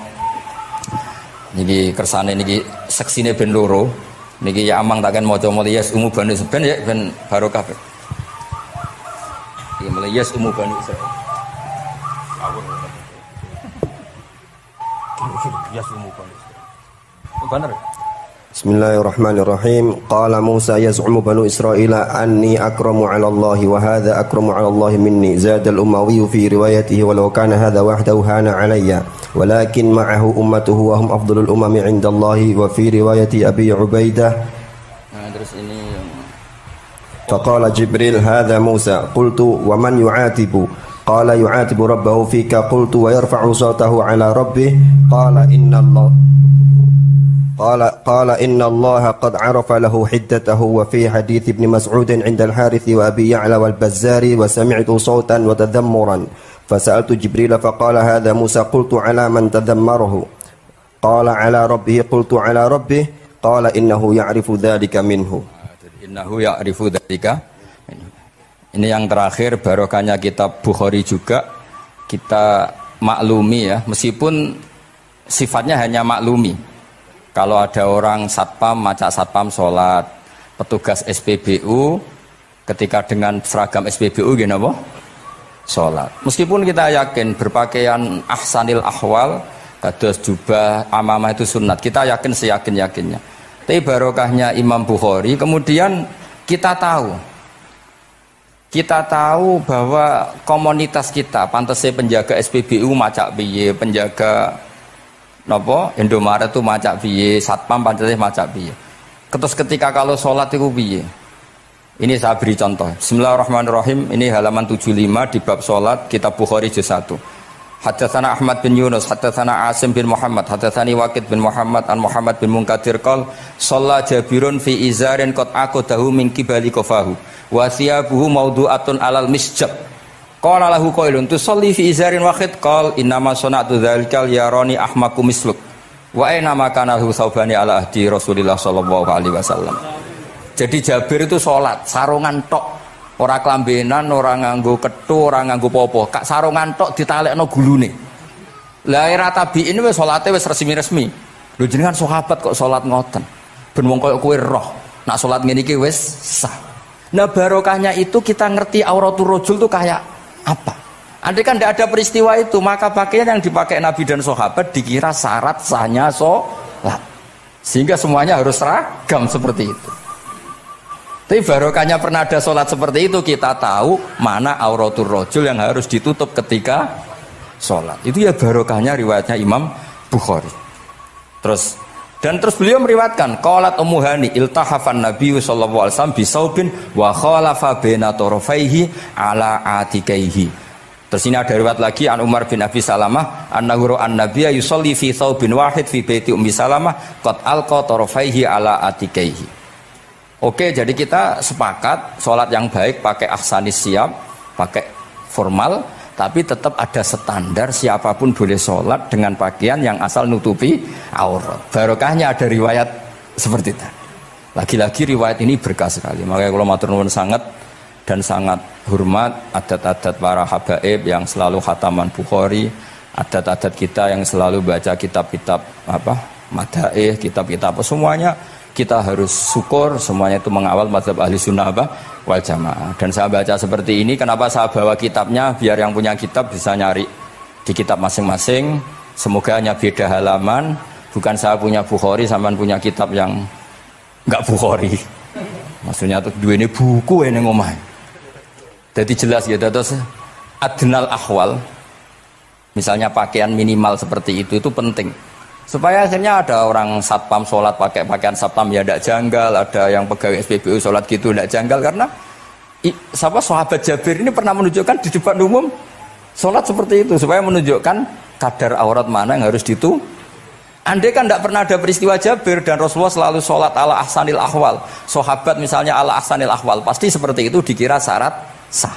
niki kersane niki seksine ben loro. Niki ya amang takkan maca muliyas umu bani ben ya ben barokah. Iki muliyas umu bani Israil. Yas umu bani Israil. Bener. Bismillahirrahmanirrahim. Qala Musa yaz'umu banu Israila anni akramu 'ala Allah wa hadha akramu 'ala Allah minni. Zada al-Umawi fi riwayatihi walau kana hadha wahdahu hana 'alayya walakin ma'ahu ummatuhu wa hum afdalul umami 'inda Allah wa fi riwayati Abi Ubaidah. Terus ini faqala Jibril hadha Musa qultu wa man yu'atibu qala yu'atibu rabbahu fika qultu wa yarfa'u sawtahu 'ala rabbih qala inna Allah قال إن الله قد عرف له حدته وفي حديث ابن مسعود عند الحارث وأبي يعلى والبزار وسمعت صوتا وتذمرا فسألت جبريل فقال هذا موسى قلت على من تذمره قال على ربه قلت على ربه قال إنه يعرف ذلك منه. Ini yang terakhir barokahnya kitab Bukhari juga kita maklumi ya, meskipun sifatnya hanya maklumi. Kalau ada orang satpam, macak satpam sholat, petugas SPBU ketika dengan seragam SPBU gini apa? Sholat. Meskipun kita yakin berpakaian ahsanil ahwal, kados jubah, amamah itu sunat. Kita yakin seyakin-yakinnya. Tapi barokahnya Imam Bukhari, kemudian kita tahu bahwa komunitas kita, pantasnya penjaga SPBU macak piye, penjaga Indomaret itu macak piye, satpam pancasila macak piye. Terus ketika kalau sholat itu piye? Ini saya beri contoh. Bismillahirrahmanirrahim. Ini halaman 75 di bab sholat kitab Bukhari juz 1. Haddatsana Ahmad bin Yunus, haddatsana Asim bin Muhammad, haddatsani Waqid bin Muhammad an Muhammad bin Munkadir qol shalla Jabirun fi izarin qad aqadahu min qibali qafahu wa thiyabuhu mawdu'atun alal misjab. Qala lahu qailun tusalli fi izarin wahid qal innama sana'tu dzalikal yarani ahmaku misluk wa aina ma kana hu saubani ala ahdi Rasulillah sallallahu alaihi wasallam. Jadi Jabir itu salat sarungan tok, ora klambenan, ora nganggo kethu, ora nganggo popo, kak sarungan tok ditalekno gulune. Lah era tabiin wis salate wis resmi-resmi. Lho jenengan sahabat kok salat ngoten. Ben wong koyo kowe roh, nak salat ngene iki wis sah. Nah barokahnya itu kita ngerti auratul rajul itu kayak apa? Andai kan tidak ada peristiwa itu, maka pakaian yang dipakai Nabi dan sahabat dikira syarat sahnya sholat, sehingga semuanya harus seragam seperti itu. Tapi barokahnya pernah ada sholat seperti itu, kita tahu mana auratul rajul yang harus ditutup ketika sholat. Itu ya barokahnya riwayatnya Imam Bukhari. Terus beliau meriwayatkan qalat Ummu Hani iltahafan Nabi sallallahu alaihi wasallam bisaubin wa khalafa baina tarafaihi ala atikaihi. Terus ini ada riwayat lagi an Umar bin Abi Salamah annahu an-nabiyya yusalli fi thawbin wahid fi baiti Ummi Salamah qad alqa tarafaihi ala atikaihi. Oke, jadi kita sepakat sholat yang baik pakai ahsanis siap, pakai formal, tapi tetap ada standar siapapun boleh sholat dengan pakaian yang asal nutupi aurat. Barokahnya ada riwayat seperti itu. Lagi-lagi riwayat ini berkah sekali. Makanya kalau matur nuwun sangat dan sangat hormat adat-adat para habaib yang selalu khataman Bukhari, adat-adat kita yang selalu baca kitab-kitab madaih, kitab-kitab semuanya kita harus syukur, semuanya itu mengawal mazhab ahli sunnah wal jamaah. Dan saya baca seperti ini, kenapa saya bawa kitabnya, biar yang punya kitab bisa nyari di kitab masing-masing, semoga hanya beda halaman, bukan saya punya Bukhari, sampean punya kitab yang enggak Bukhari. Maksudnya tuh dua ini buku ini ngomah. Jadi jelas ya, terus adnal ahwal, misalnya pakaian minimal seperti itu penting. Supaya akhirnya ada orang satpam sholat pakai pakaian satpam ya tidak janggal, ada yang pegawai SPBU sholat gitu tidak janggal, karena sahabat Jabir ini pernah menunjukkan di depan umum sholat seperti itu supaya menunjukkan kadar aurat mana yang harus ditu. Andai kan tidak pernah ada peristiwa Jabir dan Rasulullah selalu sholat ala ahsanil ahwal, sahabat misalnya ala ahsanil ahwal, pasti seperti itu dikira syarat sah.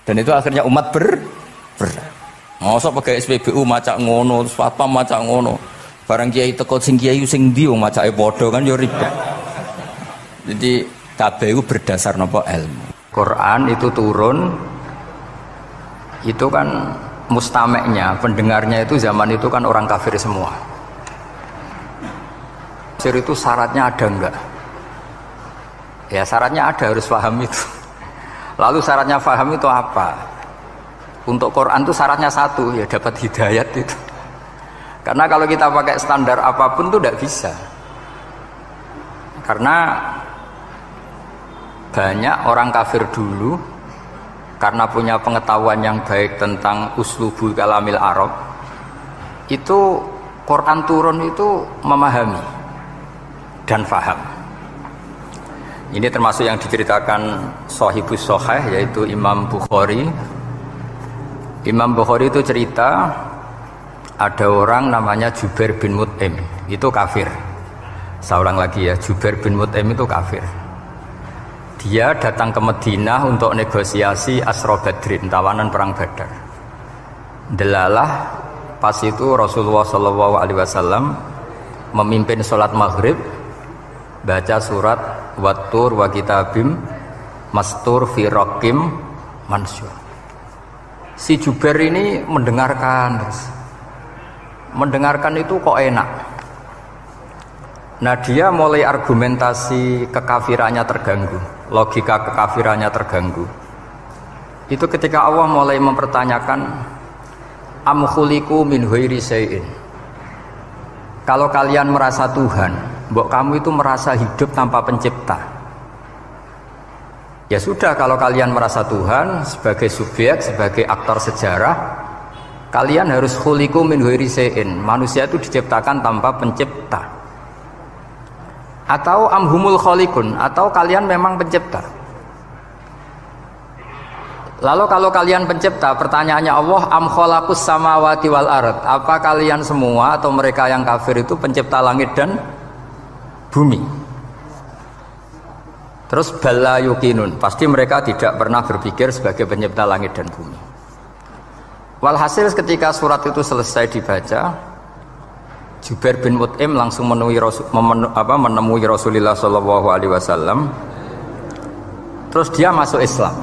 Dan itu akhirnya umat masa pegawai SPBU macak ngono, satpam macak ngono. Barang kiai teko sing kiai sing ndi wong macake padha kan ya ribet. Jadi kabeh berdasar napa ilmu. Quran itu turun itu kan mustameknya, pendengarnya itu zaman itu kan orang kafir semua. Tafsir itu syaratnya ada enggak? Ya syaratnya ada, harus paham itu. Lalu syaratnya paham itu apa? Untuk Quran itu syaratnya satu, ya dapat hidayat itu. Karena kalau kita pakai standar apapun itu tidak bisa. Karena banyak orang kafir dulu karena punya pengetahuan yang baik tentang uslubul kalamil Arab, itu Quran turun itu memahami dan faham. Ini termasuk yang diceritakan Shahibus Shahih, yaitu Imam Bukhari. Imam Bukhari itu cerita ada orang namanya Jubair bin Mut'im, itu kafir. Saya ulang lagi ya, Jubair bin Mut'im itu kafir. Dia datang ke Madinah untuk negosiasi Asra Badrin, tawanan perang Badar. Delalah pas itu Rasulullah SAW memimpin sholat maghrib, baca surat Wattur wa kitabim mastur fi raqim mansyur. Si Jubair ini mendengarkan terus. Mendengarkan itu kok enak. Nah dia mulai argumentasi kekafirannya terganggu, logika kekafirannya terganggu. Itu ketika Allah mulai mempertanyakan am khuliqu min ghairi syai'in. Kalau kalian merasa Tuhan, mbok kamu itu merasa hidup tanpa pencipta. Ya sudah, kalau kalian merasa Tuhan sebagai subjek, sebagai aktor sejarah, kalian harus khuliqu min ghairi syai'in. Manusia itu diciptakan tanpa pencipta. Atau amhumul khaliqun, atau kalian memang pencipta. Lalu kalau kalian pencipta, pertanyaannya Allah, am khalaqus samawati wal ard, apa kalian semua atau mereka yang kafir itu pencipta langit dan bumi? Terus bala yuqinun, pasti mereka tidak pernah berpikir sebagai pencipta langit dan bumi. Walhasil ketika surat itu selesai dibaca, Jubair bin Mut'im langsung menemui Rasulullah SAW. Terus dia masuk Islam.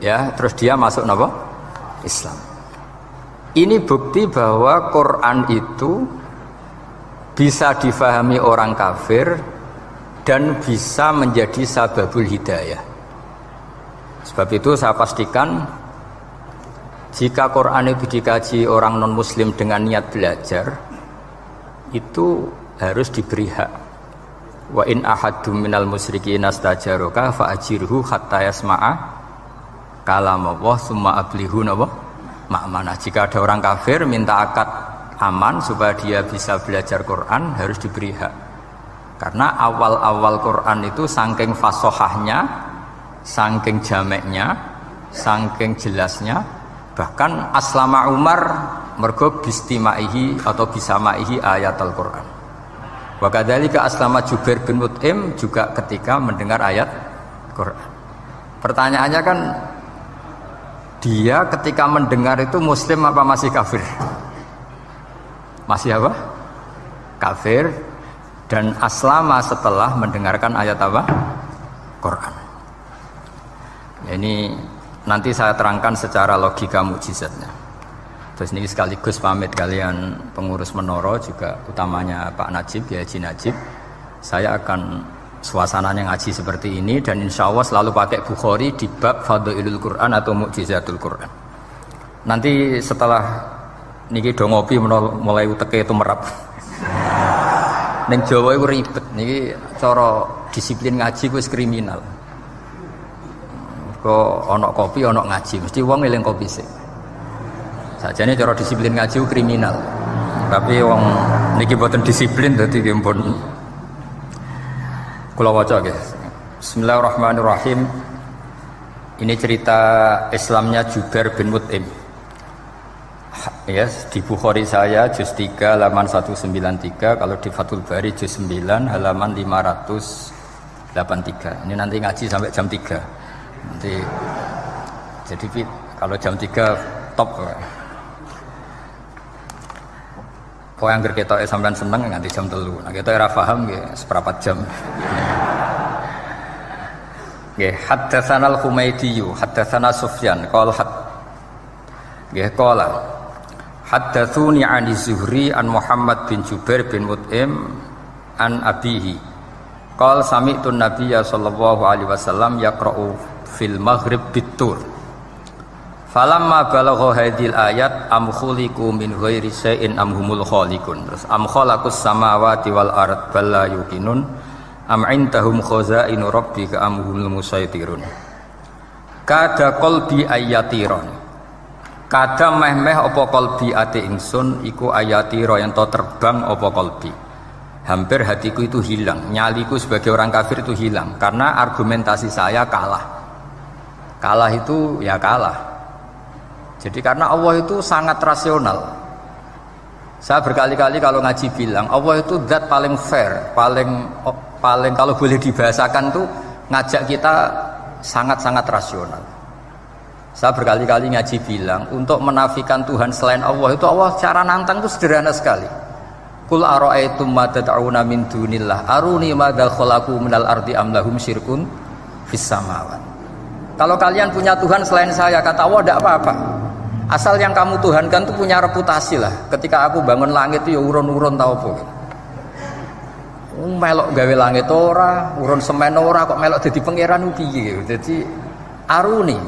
Ya, terus dia masuk apa? Islam. Ini bukti bahwa Quran itu bisa difahami orang kafir dan bisa menjadi sababul hidayah. Sebab itu saya pastikan jika Quran itu dikaji orang non-muslim dengan niat belajar, itu harus diberi hak. Wa in ahadum minal musyrikin astajaroka fa'ajirhu hatta yasma'a kalam Allah summa ablihu ma'manah. Jika ada orang kafir minta akad aman supaya dia bisa belajar Quran, harus diberi hak. Karena awal-awal Quran itu saking fasohahnya, saking jameknya, saking jelasnya, bahkan aslama Umar mergo bistimaihi atau bisamaihi ayat Al-Quran. Wa kadzalika aslama Jubair bin Mut'im juga ketika mendengar ayat Quran. Pertanyaannya kan, dia ketika mendengar itu muslim apa masih kafir? Masih apa? Kafir. Dan aslama setelah mendengarkan ayat apa? Quran. Ini nanti saya terangkan secara logika mukjizatnya. Terus ini sekaligus pamit kalian pengurus menara juga utamanya Pak Najib, ya Haji Najib. Saya akan suasananya ngaji seperti ini dan insya Allah selalu pakai Bukhari di bab Fadhailul Quran atau Mukjizatul Quran. Nanti setelah niki do ngopi mulai uteke itu merap. Ning Jawa iku ribet niki cara disiplin ngaji wis kriminal. Kok ana kopi ana ngaji mesti wong eling kopi sik. Sajane cara disiplin ngaji kriminal. Tapi wong niki boten disiplin dadi nggih pun kula waca nggih. Bismillahirrahmanirrahim. Ini cerita Islamnya Jubair bin Mut'im. Ya, di Bukhari saya juz 3 halaman 193, kalau di Fathul Bari juz 9 halaman 583. Ini nanti ngaji sampai jam 3. Nanti jadi kalau jam 3 top. Kok yang kita sampean seneng nganti jam 3. Nah, kita ora paham nggih seperempat jam. Nggih, haddatsana al-Humaydi, haddatsana Sufyan, qala nggih qala haddatsuni 'ani Zuhri an Muhammad bin Jubair bin Mut'im an abihi. Qala sami'tu an-nabiyya sallallahu alaihi wasallam yaqra'u fil maghrib bit-tur. Falamma balagha hadhil ayat am khuliqu min ghairi syai'in am humul khaliqun. Terus am khalaqus samawati wal ard bal la yuqinun am indahum khazainu rabbika am humul musaytirun. Kada qalbi ayatiron. Kada meh-meh apa qalbi ati ingsun iku ayatira yen to terbang apa qalbi. Hampir hatiku itu hilang, nyaliku sebagai orang kafir itu hilang karena argumentasi saya kalah. Kalah itu ya kalah. Jadi karena Allah itu sangat rasional. Saya berkali-kali kalau ngaji bilang Allah itu zat paling fair, paling kalau boleh dibahasakan tuh ngajak kita sangat-sangat rasional. Saya berkali-kali ngaji bilang untuk menafikan Tuhan selain Allah itu Allah cara nantang itu sederhana sekali. Qul ara'aytum ma tad'una min dunillah aruni madza khalaqu minal ardi am lahum syirkun fis samawat. Kalau kalian punya Tuhan selain saya, kata Allah tidak apa-apa. Asal yang kamu tuhankan itu punya reputasi lah. Ketika aku bangun langit itu ya urun-urun tau apa. Melok gawe langit ora, urun semen ora, kok melok jadi pangeran piye. Jadi aruni.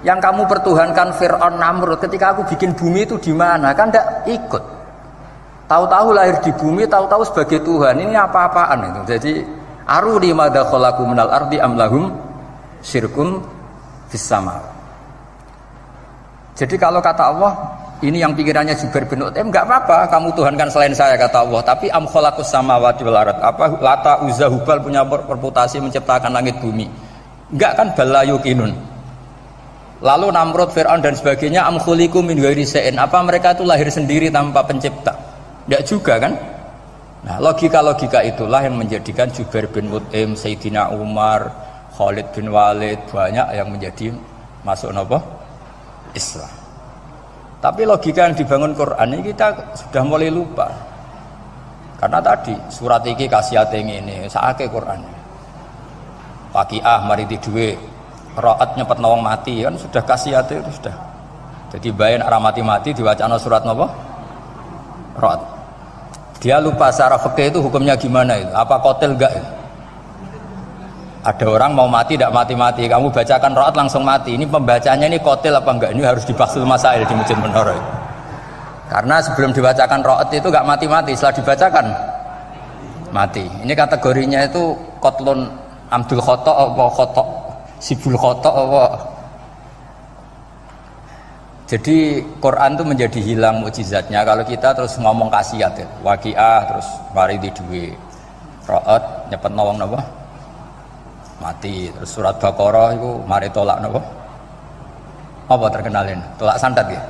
Yang kamu pertuhankan Fir'aun Namrud ketika aku bikin bumi itu di mana? Kan tidak ikut. Tahu-tahu lahir di bumi, tahu-tahu sebagai Tuhan. Ini apa-apaan itu. Jadi aruni madza khalaqu minal ardi am lahum syirkun fis sama. Jadi kalau kata Allah, ini yang pikirannya Jubair bin Mut'im, enggak apa-apa kamu tuhankan selain saya kata Allah, tapi am khalaqus samawati wal ard. Apa Lata Uzza Hubal punya reputasi menciptakan langit bumi? Enggak kan balayukinun. Lalu Namrud, Fir'aun dan sebagainya am khuliqu min ghairi syai'in. Apa mereka itu lahir sendiri tanpa pencipta? Enggak juga kan? Nah, logika-logika itulah yang menjadikan Jubair bin Mut'im, Sayyidina Umar, Khalid bin Walid banyak yang menjadi masuk napa? Islam. Tapi logika yang dibangun Quran ini kita sudah mulai lupa. Karena tadi surat iki kasihate ngene, sakake Quran. Waqiah mari duwe, Ra'at nyepet wong mati kan sudah kasihate itu sudah. Jadi bayan arah mati-mati diwacana surat napa? Ra'at. Dia lupa secara fikih itu hukumnya gimana itu? Apa qatil enggak itu? Ada orang mau mati tidak mati-mati, kamu bacakan Ra'at langsung mati. Ini pembacanya ini qatil apa enggak? Ini harus dibahsul masail di Masjid Menara. Karena sebelum dibacakan Ra'at itu enggak mati-mati, setelah dibacakan mati. Ini kategorinya itu qatlun amdul khata apa khata sibul khata apa. Jadi Quran itu menjadi hilang mukjizatnya kalau kita terus ngomong kasiat ya. Waqiah terus mari di duwe. Ra'at nyepet wong napa? Mati. Terus surat Baqarah itu mari tolak napa? Apa terkenalin? Tolak santet ya?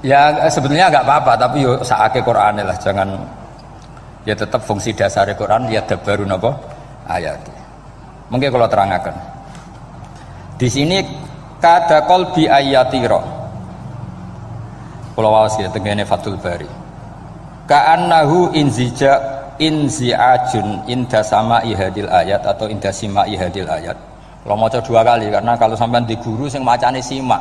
Ya sebetulnya enggak apa-apa tapi yo sakake Qur'ane lah, jangan ya tetap fungsi dasar Quran ya dabaru napa? Ayat. Mungkin kalau terangkan. Di sini kada qalbi ayatira. Kula waos ya tengene Fathul Bari. Ka'annahu inziajun inda sama'i hadil ayat atau inda sima'i hadil ayat. Kalau maca 2 kali karena kalau sampean di guru sing macane simak.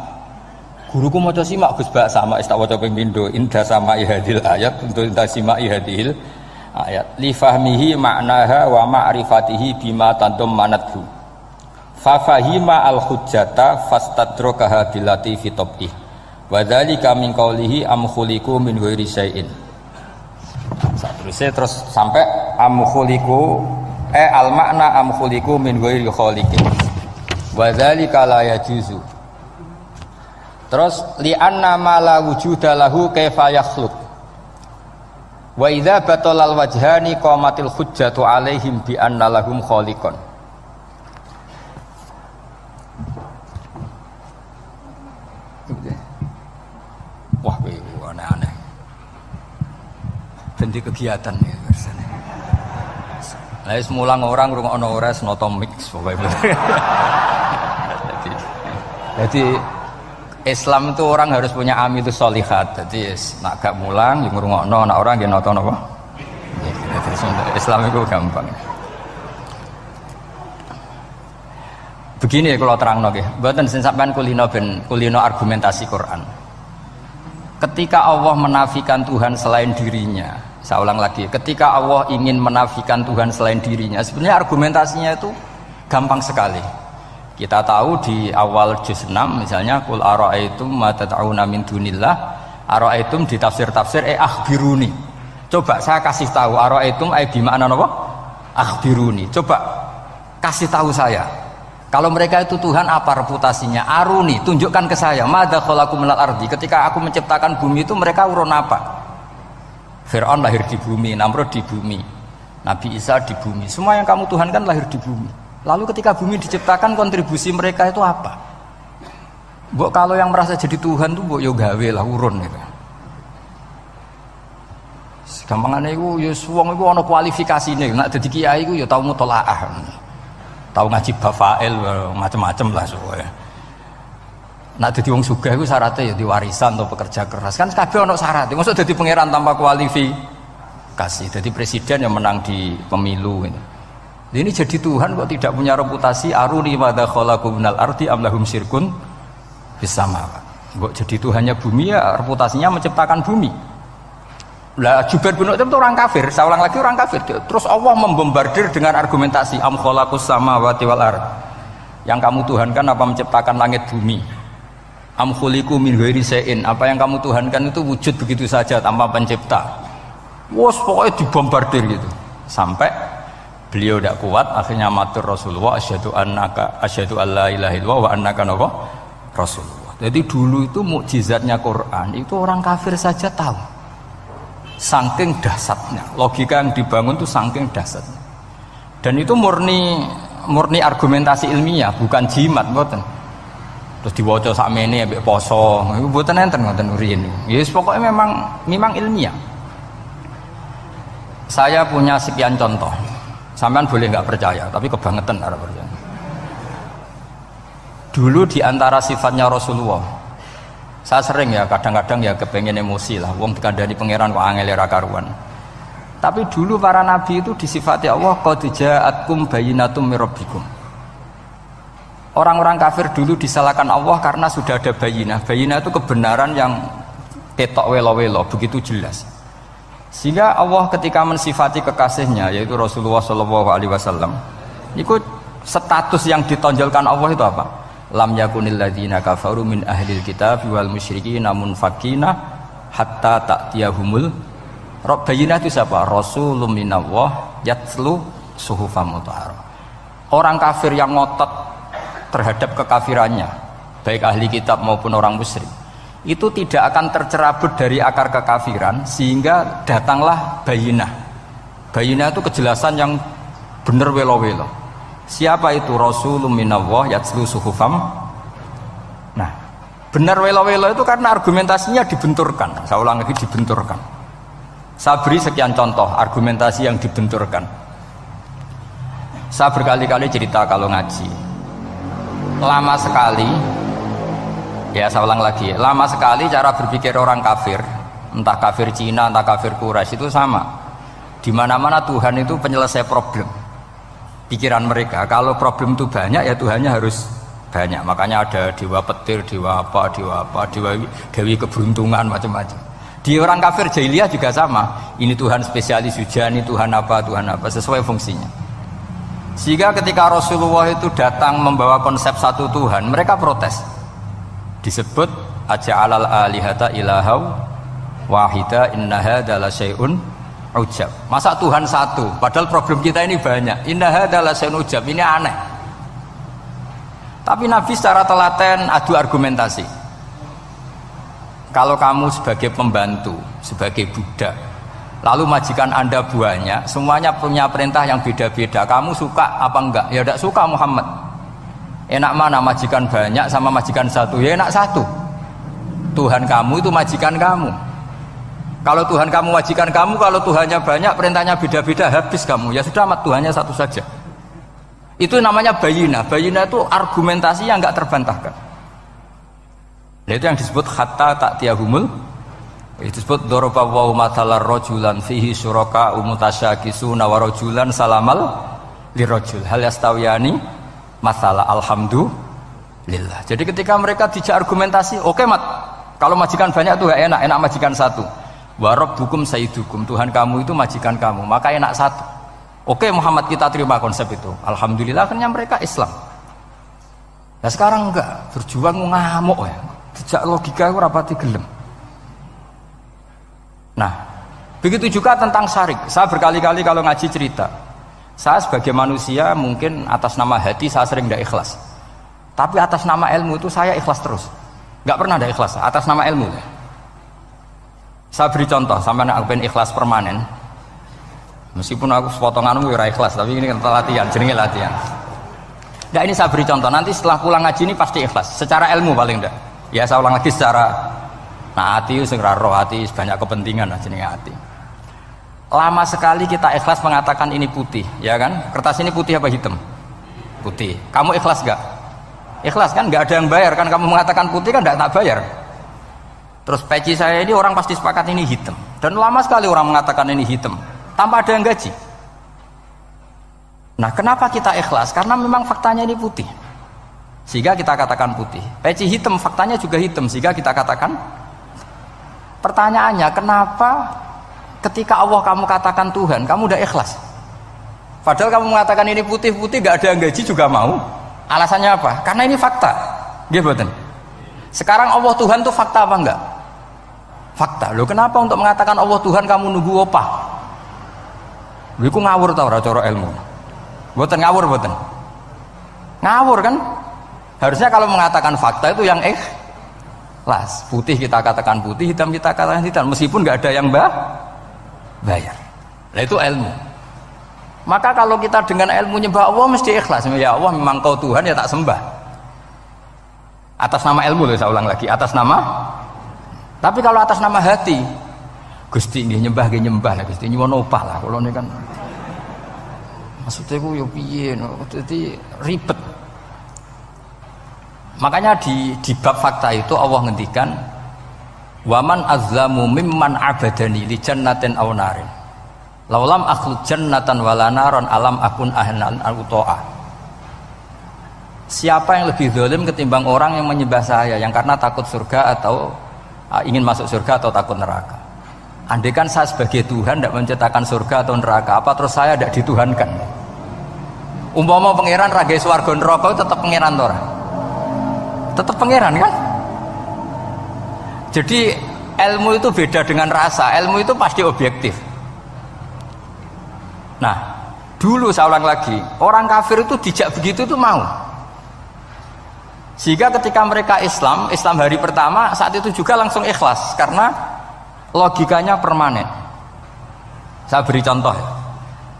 Guruku maca simak Gus Bak sama tak waca ping pindho inda sama ihadil ayat untuk inda simak ihadil ayat li fahmihi ma'naha wa ma'rifatihi bima tadammanathu. Fa fahima al hujjata fastadrakaha bilati fi tabih. Wa dzalika min qawlihi am khuliqu min ghairi syai'in. Terus sampai am khuliqu al makna am khuliqu min ghairi khaliqin. Wa dzalika la yajuzu. Terus li'anna ma la wujuda lahu kaifa yakhluq. Wa idza batalal wajhani qamatil hujjatu alaihim bi anna lahum khaliqan. Wah, aneh-aneh. Ganti kegiatan ya biasanya. Lah semulang orang rungokno ora senoto mix pokoke. Jadi Islam itu orang harus punya amitus sholihat. Jadi nak gak mulang yang ngrungokno, nak orang nggih nata napa. Islam itu gampang. Begini kalau terangno nggih, mboten sing sampean kulino argumentasi Quran. Ketika Allah menafikan Tuhan selain dirinya, saya ulang lagi, ketika Allah ingin menafikan Tuhan selain dirinya, sebenarnya argumentasinya itu gampang sekali. Kita tahu di awal juz 6 misalnya qul ara'aitum ma tad'una min dunillah, ara'aitum di tafsir-tafsir akhbiruni. Coba saya kasih tahu ara'aitum di makna apa? Akhbiruni. Coba kasih tahu saya. Kalau mereka itu Tuhan apa reputasinya? Aruni, tunjukkan ke saya. Madza khalaqu minal ardi. Ketika aku menciptakan bumi itu mereka urun apa? Fir'aun lahir di bumi, Namrud di bumi, Nabi Isa di bumi. Semua yang kamu tuhankan lahir di bumi. Lalu ketika bumi diciptakan kontribusi mereka itu apa? Mbok kalau yang merasa jadi Tuhan tuh mbok yo gawe lah urun gitu. Gampangane iku yo wong iku ana kualifikasine. Nek dadi kiai iku yo tau mutolaah. Tau ngaji bafail macam-macam lah soalnya. Nek dadi wong sugih iku syaratnya ya diwarisan atau pekerja keras. Kan kabeh ana syarat. Mosok dadi pangeran tanpa kualifikasi. Dadi presiden yang menang di pemilu gitu. Ini jadi Tuhan kok tidak punya reputasi aruni madza khalaqu minal ardi am lahum syirkun fis samawat. Kok jadi Tuhannya bumi ya reputasinya menciptakan bumi. Lah Jubair bin Mut'im itu orang kafir, saya ulang lagi orang kafir. Terus Allah membombardir dengan argumentasi am khalaqus samawati wal ard. Yang kamu tuhankan apa menciptakan langit bumi? Am khuliqu min ghairi syai'in. Apa yang kamu tuhankan itu wujud begitu saja tanpa pencipta. Wos pokoknya dibombardir gitu. Sampai beliau tidak kuat, akhirnya matur Rasulullah asyhadu alla ilaha illallah wa annaka Rasulullah. Jadi dulu itu mukjizatnya Quran itu orang kafir saja tahu. Saking dahsyatnya, logika yang dibangun itu saking dahsyatnya. Dan itu murni argumentasi ilmiah, bukan jimat, mboten. Terus diwaca sakmene ambek poso, iku mboten enten ngoten riyen. Ya pokoknya memang ilmiah. Saya punya sekian contoh. Sampean boleh nggak percaya, tapi kebangetan harap percaya. Dulu di antara sifatnya Rasulullah, saya sering ya kadang-kadang ya kepengen emosi lah. Wong dikandani pangeran kok angel ra karuan. Tapi dulu para nabi itu disifati Allah qad ja'atkum bayyinatum mir rabbikum. Orang-orang kafir dulu disalahkan Allah karena sudah ada bayinah. Bayinah itu kebenaran yang ketok welo-welo, begitu jelas. Sehingga Allah ketika mensifati kekasihnya yaitu Rasulullah SAW, itu status yang ditonjolkan Allah itu apa? Lam yakunil ladzina kafaru min ahlil kitab wal musyrikin namun fakina hatta ta'tiyahumul Bayinah itu siapa? Rasulun minallah yatslu suhufam mutahharah. Orang kafir yang ngotot terhadap kekafirannya, baik ahli kitab maupun orang musyrik, itu tidak akan tercerabut dari akar kekafiran sehingga datanglah bayinah. Bayinah itu kejelasan yang benar welo-welo. Siapa itu? Rasulun minallah yatslu suhufam. Nah, benar welo-welo itu karena argumentasinya dibenturkan. Saya ulang lagi, dibenturkan. Saya beri sekian contoh argumentasi yang dibenturkan. Saya berkali-kali cerita kalau ngaji. Lama sekali, ya saya ulang lagi, lama sekali cara berpikir orang kafir, entah kafir Cina, entah kafir Quraisy itu sama. Di mana-mana Tuhan itu penyelesai problem. pikiran mereka. Kalau problem itu banyak ya Tuhannya harus banyak. Makanya ada dewa petir, dewa apa, dewi keberuntungan macam-macam. Di orang kafir jahiliyah juga sama. Ini Tuhan spesialis hujan, ini Tuhan apa sesuai fungsinya. Sehingga ketika Rasulullah itu datang membawa konsep satu Tuhan, mereka protes. Disebut aja'alal alihata ilahau wahida inna hadza la syai'un ujab. Masa Tuhan satu padahal problem kita ini banyak. Inna hadza la syai'un ujab, ini aneh. Tapi Nabi secara telaten adu argumentasi. Kalau kamu sebagai pembantu, sebagai budak, lalu majikan Anda banyak, semuanya punya perintah yang beda-beda, kamu suka apa enggak? Ya tidak suka Muhammad. Enak mana majikan banyak sama majikan satu? Ya enak satu. Tuhan kamu itu majikan kamu. Kalau Tuhan kamu majikan kamu, kalau Tuhannya banyak, perintahnya beda-beda, habis kamu. Ya sudah, amat Tuhannya satu saja. Itu namanya bayinah. Bayinah itu argumentasi yang enggak terbantahkan. Nah, itu yang disebut hatta ta'tiyahumul. Itu disebut daraballahu mathalar rajulan fihi syuraka umutasyakisuna wa rajulan salamal lirajul hal yastawiyani masalah alhamdulillah. Jadi ketika mereka dijak argumentasi, oke mat, kalau majikan banyak itu gak enak, enak majikan satu. Wa rabbukum sayyidukum, Tuhan kamu itu majikan kamu, maka enak satu. Oke Muhammad, kita terima konsep itu. Alhamdulillah akhirnya mereka Islam. Nah sekarang enggak, berjuang ngamuk ya. Dijak logika itu rapati gelem. Nah, begitu juga tentang syarik. Saya berkali-kali kalau ngaji cerita, saya sebagai manusia mungkin atas nama hati saya sering tidak ikhlas. Tapi atas nama ilmu itu saya ikhlas terus. Nggak pernah ada ikhlas atas nama ilmu. Saya beri contoh, sampai aku pengen ikhlas permanen. Meskipun aku sepotonganmu ya ikhlas, tapi ini latihan, jenenge latihan. Nah ini saya beri contoh, nanti setelah pulang ngaji ini pasti ikhlas. Secara ilmu paling enggak. Ya saya ulang lagi secara hati sing roh hati banyak kepentingan lah jenenge hati. Lama sekali kita ikhlas mengatakan ini putih, ya kan? Kertas ini putih apa hitam? Putih. Kamu ikhlas gak? Ikhlas kan? Gak ada yang bayar kan? Kamu mengatakan putih kan gak tak bayar. Terus peci saya ini orang pasti sepakat ini hitam. Dan lama sekali orang mengatakan ini hitam tanpa ada yang gaji. Nah kenapa kita ikhlas? Karena memang faktanya ini putih, sehingga kita katakan putih. Peci hitam faktanya juga hitam, sehingga kita katakan. Pertanyaannya, kenapa ketika Allah kamu katakan Tuhan, kamu udah ikhlas? Padahal kamu mengatakan ini putih-putih, gak ada yang gaji juga mau. Alasannya apa? Karena ini fakta. Gimana? Sekarang Allah Tuhan itu fakta apa enggak? Fakta. Loh kenapa untuk mengatakan Allah Tuhan kamu nunggu opah? Lho iku ngawur tau ora cara ilmu. Mboten ngawur mboten. Ngawur kan? Harusnya kalau mengatakan fakta itu yang ikhlas. Putih kita katakan putih, hitam kita katakan hitam, meskipun nggak ada yang bayar. Nah itu ilmu. Maka kalau kita dengan ilmu nyembah Allah mesti ikhlas. Ya Allah memang kau Tuhan ya tak sembah. Atas nama ilmu loh, saya ulang lagi, atas nama. Tapi kalau atas nama hati, Gusti nggih nyembah lah Gusti nyuwun opah lah kalau ini kan. Maksudnya ku yo piye no, dadi ribet. Makanya di bab fakta itu Allah ngendikan waman azlamu mimman abadani li jannatin aw narin laulam akhluq jannatan wala naron alam akun ahlan al-uto'ah. Siapa yang lebih zalim ketimbang orang yang menyembah saya yang karena takut surga atau ingin masuk surga atau takut neraka. Andai kan saya sebagai Tuhan tidak menciptakan surga atau neraka, apa terus saya tidak dituhankan? Umpama pangeran ragai swarga neraka tetap pangeran toh? Tetap pangeran kan? Jadi ilmu itu beda dengan rasa. Ilmu itu pasti objektif. Nah, dulu saya ulang lagi, orang kafir itu dijak begitu itu mau. Sehingga ketika mereka Islam hari pertama saat itu juga langsung ikhlas karena logikanya permanen. Saya beri contoh.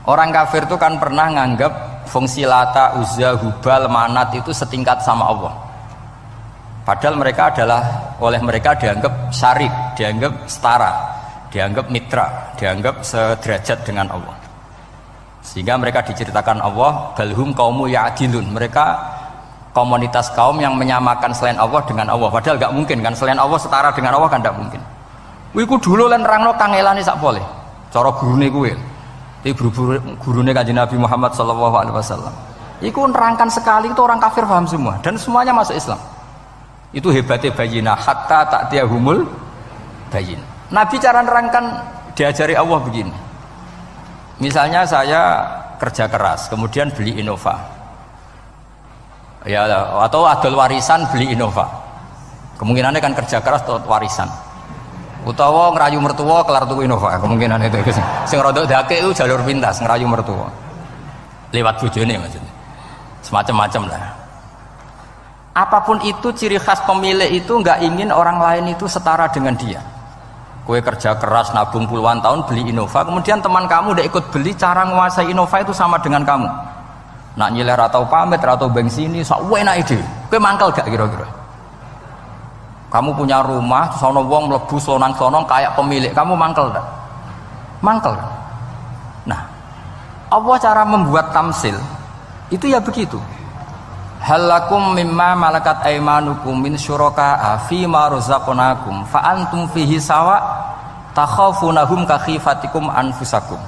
Orang kafir itu kan pernah nganggap fungsi Lata, Uzza, Hubal, Manat itu setingkat sama Allah. Padahal mereka oleh mereka dianggap syarik, dianggap setara, dianggap mitra, dianggap sederajat dengan Allah. Sehingga mereka diceritakan Allah balhum qaumu ya'dilun. Mereka komunitas kaum yang menyamakan selain Allah dengan Allah. Padahal gak mungkin kan, selain Allah setara dengan Allah kan gak mungkin. Iku dulu lan nerangno kangelane sak pole. Cara gurune kuwi. Itu gurune Kanjeng Nabi Muhammad sallallahu alaihi wasallam. Iku nerangkan sekali itu orang kafir paham semua dan semuanya masuk Islam. Itu hebatnya bayinah hatta ta'tiyahumul bayin. Nabi cara nerangkan diajari Allah begini. Misalnya saya kerja keras, kemudian beli Innova. Ya, atau adol warisan beli Innova. Kemungkinannya kan kerja keras atau warisan. Utawa ngerayu mertua kelar tuku Innova, kemungkinan itu. Sing rodok dake itu jalur pintas ngerayu mertua. Lewat bojone maksudnya. Semacam-macam lah. Apapun itu ciri khas pemilik itu nggak ingin orang lain itu setara dengan dia. Kue kerja keras nabung puluhan tahun beli Innova, kemudian teman kamu udah ikut beli, cara menguasai Innova itu sama dengan kamu. Nak nyiler atau pamit atau bensin ini, sok enak ide. Kue mangkel gak kira-kira? Kamu punya rumah, sono wong mlebu slonang-slonong kayak pemilik, kamu mangkel tak? Mangkel. Nah, Allah cara membuat tamsil itu ya begitu. Halakum mimma malakat aimanukum min syuraka'a fi ma razaqnakum fa antum fihi sawa takhafunahum ka khifatikum anfusakum.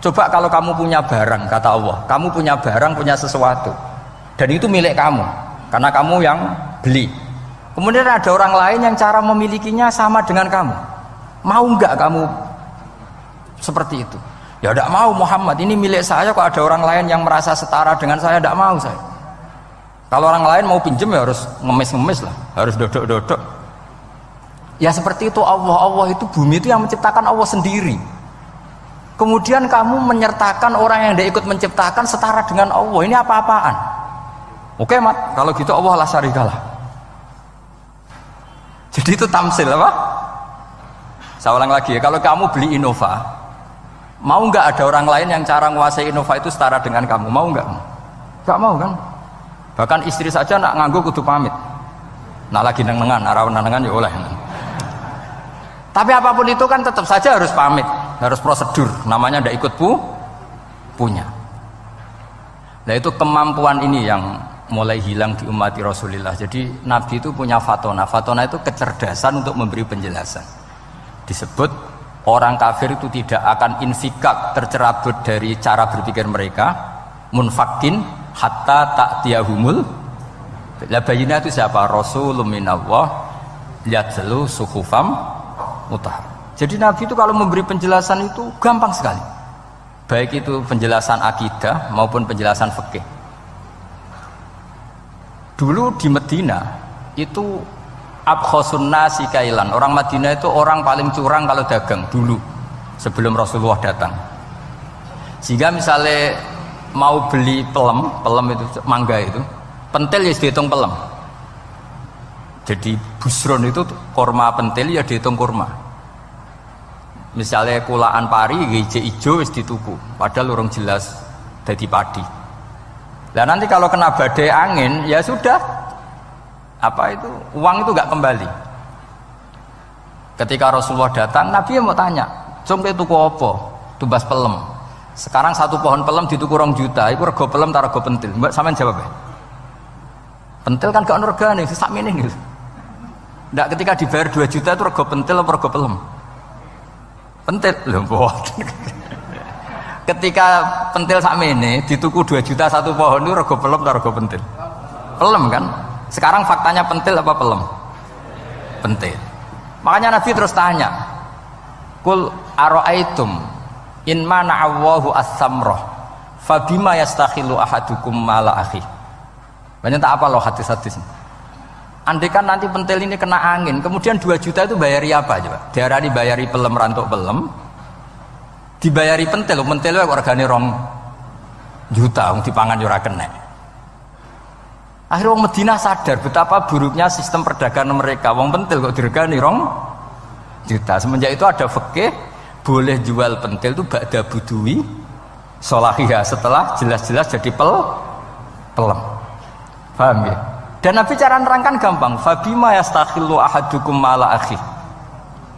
Coba kalau kamu punya barang, kata Allah, kamu punya barang, punya sesuatu dan itu milik kamu karena kamu yang beli. Kemudian ada orang lain yang cara memilikinya sama dengan kamu. Mau enggak kamu seperti itu? Ya tidak mau Muhammad, ini milik saya kok ada orang lain yang merasa setara dengan saya, tidak mau saya. Kalau orang lain mau pinjem ya harus ngemis-ngemis lah, harus dodok-dodok. Ya seperti itu Allah itu bumi itu yang menciptakan Allah sendiri. Kemudian kamu menyertakan orang yang tidak ikut menciptakan setara dengan Allah, ini apa-apaan? Oke mat, kalau gitu Allah la syarikalah. Jadi itu tamsil apa? Saya ulang lagi ya, kalau kamu beli Innova, mau nggak ada orang lain yang cara menguasai Innova itu setara dengan kamu? Mau nggak? Nggak mau kan? Bahkan istri saja nak nganggo kudu pamit. Nah lagi nengan, arawan nengan ya oleh. Tapi apapun itu kan tetap saja harus pamit, harus prosedur. Namanya ndak ikut punya. Nah itu kemampuan ini yang mulai hilang di umat Rasulullah. Jadi Nabi itu punya fatona. Fatona itu kecerdasan untuk memberi penjelasan. Disebut orang kafir itu tidak akan infikak, tercerabut dari cara berpikir mereka, munfakin hatta ta'tiyahumul. La bayina itu siapa? Rasulun minallah yatlu suhufam mutahhar. Jadi Nabi itu kalau memberi penjelasan itu gampang sekali. Baik itu penjelasan akidah maupun penjelasan fikih. Dulu di Medina itu abkhosun nasi kailan. Orang Madinah itu orang paling curang kalau dagang dulu sebelum Rasulullah datang. Sehingga misalnya mau beli pelem itu mangga itu, pentil ya dihitung pelem. Jadi busron itu kurma pentil ya dihitung kurma. Misalnya kulaan pari hijau ijo wis dituku, padahal urung jelas dadi padi. Nah nanti kalau kena badai angin ya sudah, apa itu uang itu nggak kembali. Ketika Rasulullah datang, Nabi mau tanya, "Cung tuku apa?" Tumbas pelem. Sekarang satu pohon pelem dituku 2 juta, itu rego pelem ta rego pentil? Mbak sampean jawab ya. Pentil kan gak ono regane, sakmene gitu. Ndak ketika dibayar 2 juta itu rego pentil apa rego pelem? Pentil lho mboten. Ketika pentil sakmene dituku 2 juta satu pohon itu rego pelem atau rego pentil? Pelem kan? Sekarang faktanya pentil apa pelem? Pentil. Makanya Nabi terus tanya, "Qul ara'aitum in mana'allahu as-samrah fabima yastakhilu ahadukum mala akhi." Banyak tak apa loh hadis-hadis. Andai kan nanti pentil ini kena angin, kemudian 2 juta itu bayari apa coba? Diarani bayari pelem rantuk pelem, dibayari pentil itu wargane 2 juta dipangan yo ora kena. Akhirnya wong Madinah sadar betapa buruknya sistem perdagangan mereka. Wong pentil kok diregani 2 juta. Semenjak itu ada fikih boleh jual pentil itu ba'da budui sholahiyah, setelah jelas-jelas jadi pelem. Paham ya? Dan Nabi cara nerangkan gampang, fabima yastakhillu ahadukum mala akhi.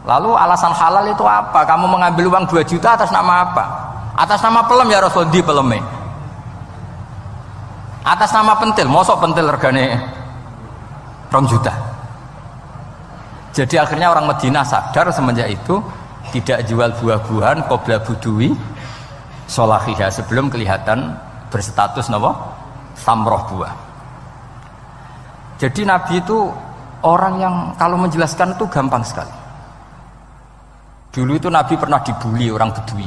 Lalu alasan halal itu apa? Kamu mengambil uang 2 juta atas nama apa? Atas nama pelem ya Rasul, di peleme. Atas nama pentil, mosok pentil regane 2 juta. Jadi akhirnya orang Madinah sadar semenjak itu tidak jual buah-buahan qobla budui Solahiyah sebelum kelihatan berstatus napa? Samroh buah. Jadi Nabi itu orang yang kalau menjelaskan itu gampang sekali. Dulu itu Nabi pernah dibully orang Bedui.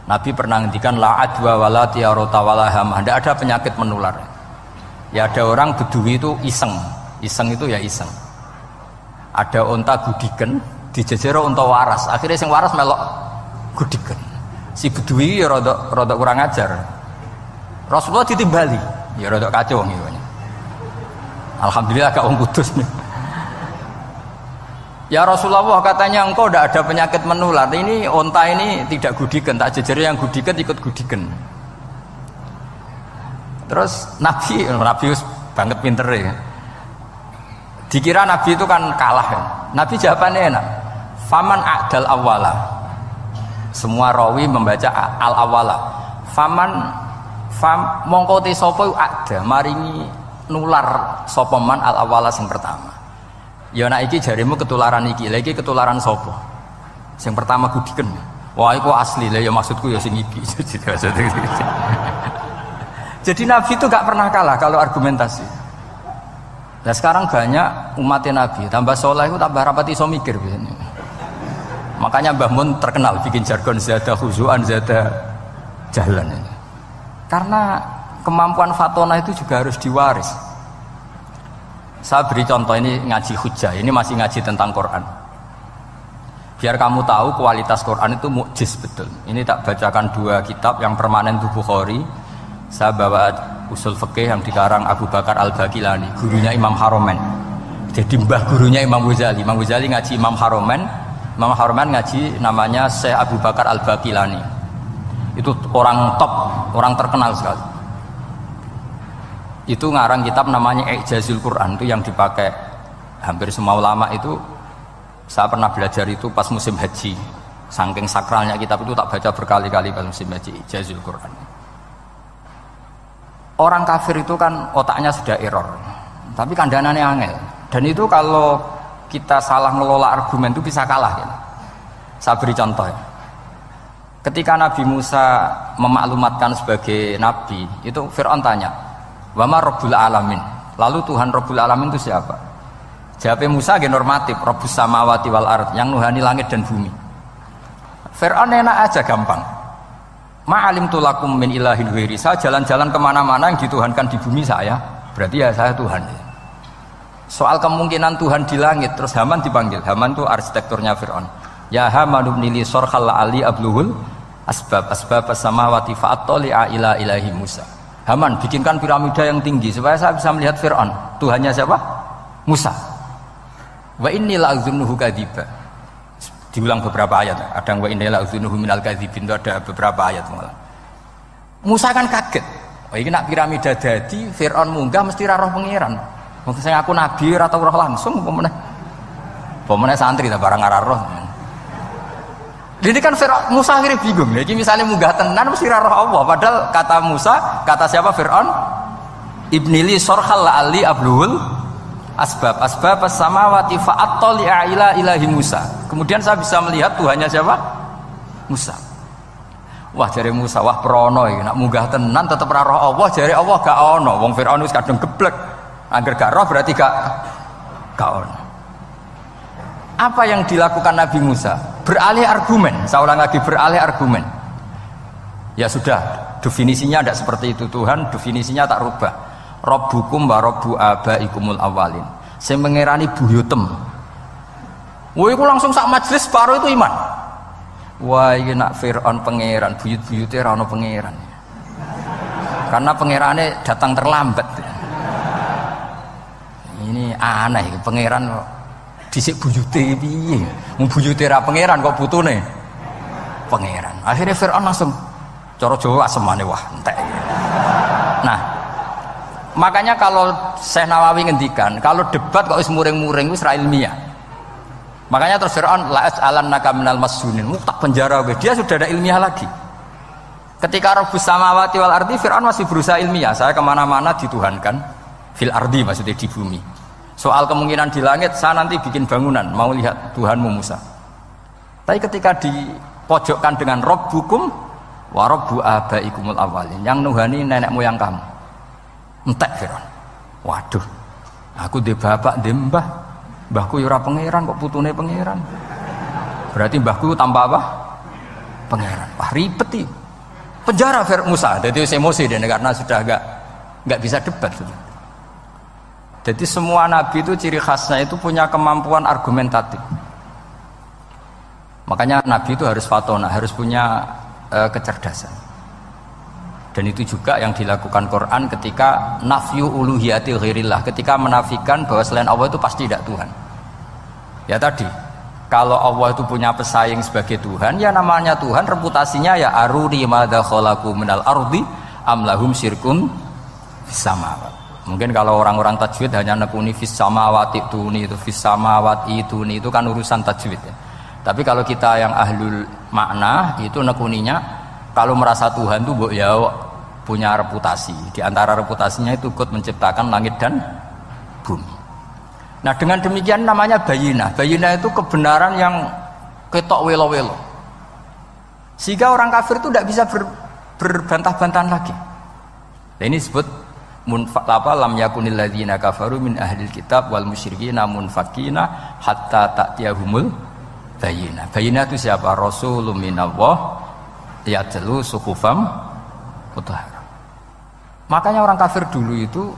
Nabi pernah ngendikan la adwa wala tiarota wala hamah. Tidak ada penyakit menular. Ya ada orang Bedui itu iseng. Iseng itu ya iseng. Ada onta gudiken dijejero onta waras. Akhirnya sing waras melok gudiken. Si Bedui ya rodok kurang ajar. Rasulullah ditimbali. Ya rodok kacau gitu. Alhamdulillah agak orang kudus nih. Ya Rasulullah, katanya engkau tidak ada penyakit menular. Ini onta ini tidak gudiken, tak jejer yang gudiken ikut gudiken. Terus Nabi banget pinter ya. Dikira Nabi itu kan kalah ya. Nabi jawabannya enak. Faman a'dal awala. Semua rawi membaca al awala. Mongko te sapa ada maringi nular sapa man al awala sing pertama. Ya nek iki jarimu ketularan iki, lha iki ketularan sapa? Sing pertama gudiken. Wah iku asli lah ya maksudku ya sing iki. Jadi Nabi itu gak pernah kalah kalau argumentasi. Nah sekarang banyak umatnya Nabi, tambah soleh itu tambah rapat iso mikir biasanya. Makanya Mbah Mun terkenal bikin jargon zada khuzuan, zada jalan ini. Karena kemampuan fatona itu juga harus diwaris. Saya beri contoh ini ngaji hujjah, ini masih ngaji tentang Quran. Biar kamu tahu kualitas Quran itu mukjiz betul. Ini tak bacakan dua kitab, yang permanen itu Bukhari. Saya bawa usul fikih yang dikarang Abu Bakar Al-Baqilani, gurunya Imam Haromen. Jadi mbah gurunya Imam Ghazali. Imam Ghazali ngaji Imam Haromen, Imam Haromen ngaji namanya Syekh Abu Bakar Al-Baqilani. Itu orang top, orang terkenal sekali. Itu ngarang kitab namanya I'jazul Quran, itu yang dipakai hampir semua ulama itu. Saya pernah belajar itu pas musim haji. Saking sakralnya kitab itu tak baca berkali-kali pas musim haji, I'jazul Quran. Orang kafir itu kan otaknya sudah error, tapi kandhanane angel. Dan itu kalau kita salah ngelola argumen itu bisa kalah. Ya. Saya beri contoh. Ya. Ketika Nabi Musa memaklumatkan sebagai nabi, itu Fir'aun tanya, "Wama Rabbul Alamin?" Lalu Tuhan Rabbul Alamin itu siapa? Jawabnya Musa ge normatif, Rabbus samawati wal ard, yang nuhani langit dan bumi. Fir'aun enak aja gampang. Ma'alimtu lakum min ilahin ghairi. Saya jalan-jalan kemana-mana yang dituhankan di bumi saya, berarti ya saya Tuhan. Soal kemungkinan Tuhan di langit, terus Haman dipanggil. Haman itu arsitekturnya Fir'aun. Ya Haman ibnili sorkhal ali abluhul asbab as-samawati fa'attali'a ila ilahi Musa. Haman bikinkan piramida yang tinggi supaya saya bisa melihat Fir'aun. Tuhannya siapa? Musa. Wa inni la'adzunuhu kadziba. Diulang beberapa ayat. Ada wa inni la'adzunuhu minal kadzibin, itu ada beberapa ayat malah. Musa kan kaget. Oh ini nak piramida dadi Fir'aun munggah mesti ra roh pangeran. Wong sing aku nabi ora tau roh langsung pemenang santri ta barang ora roh. Ini kan Musa akhirnya bingung. Jadi misalnya munggah tenan mesti ra roh Allah. Padahal kata Musa, kata siapa Fir'aun? Ibnili sorkhal ali abluhul asbab as-samawati fa'attali'a ila ilahi Musa. Kemudian saya bisa melihat Tuhannya siapa? Musa. Wah jare Musa, wah prono iki nak munggah tenan tetep ra roh Allah, jare Allah gak ono. Wong Firaun wis kadung geblek. Angger gak roh berarti gak ono. Apa yang dilakukan Nabi Musa? Beralih argumen. Saya ulang lagi, beralih argumen. Ya sudah, definisinya tidak seperti itu. Tuhan definisinya tak rubah. Rabbukum wa rabbu abaikumul awalin. Sing mengerani buyutem. Wah iku langsung sak majelis separuh itu iman. Wah iki nak Fir'aun pangeran, buyut-buyute ora ono pangeran. Karena pangerane datang terlambat. Ini aneh, pangeran dhisik buyute piye? Wong buyute ra pangeran kok putune pangeran. Akhirnya Fir'aun langsung cara Jawa asemane wah entek. Nah, makanya kalau Syekh Nawawi ngendikan, kalau debat kok wis muring-muring wis ra ilmiah. Makanya terus Fir'aun la as'alannaka minal masjunin, tak penjara we. Dia sudah ada ilmiah lagi. Ketika Rabbus samawati wal ardi, Fir'aun masih berusaha ilmiah. Saya kemana-mana dituhankan fil ardi, maksudnya di bumi. Soal kemungkinan di langit, saya nanti bikin bangunan mau lihat Tuhanmu Musa. Tapi ketika dipojokkan dengan Rabbukum Wa rabbu abaikumul awwalin. Yang nuhani nenek moyang kamu. Entek Firaun. Waduh. Aku di bapak, di mbah. Mbahku ya ora pangeran kok putune pangeran. Berarti mbahku tanpa apa? Pangeran. Wah ribet iki. Penjara Musa. Jadi emosi dia karena sudah enggak bisa debat sudah. Jadi semua nabi itu ciri khasnya itu punya kemampuan argumentatif. Makanya nabi itu harus fatona, harus punya kecerdasan. Dan itu juga yang dilakukan Quran ketika nafyu uluhiyati ghairillah, ketika menafikan bahwa selain Allah itu pasti tidak Tuhan. Ya tadi, kalau Allah itu punya pesaing sebagai Tuhan, ya namanya Tuhan, reputasinya ya aruni madza khalaqu minal ardi am lahum syirkun fis samawati. Mungkin kalau orang-orang tajwid hanya nekuni fis samawati tuni, itu fis samawati tuni, itu kan urusan tajwid ya. Tapi kalau kita yang ahlul makna itu nekuninya kalau merasa Tuhan itu ya punya reputasi. Di antara reputasinya itu ikut menciptakan langit dan bumi. Nah dengan demikian namanya bayinah. Bayinah itu kebenaran yang ketok welo-welo. Sehingga orang kafir itu tidak bisa berbantah-bantahan lagi. Nah, ini disebut lam yakunil ladzina kafaru min ahlil kitab wal musyrikina munfakina hatta ta'tiyahumul bayinah. Bayinah itu siapa? Rasulun minallah yatlu suhufam mutahharah. Makanya orang kafir dulu itu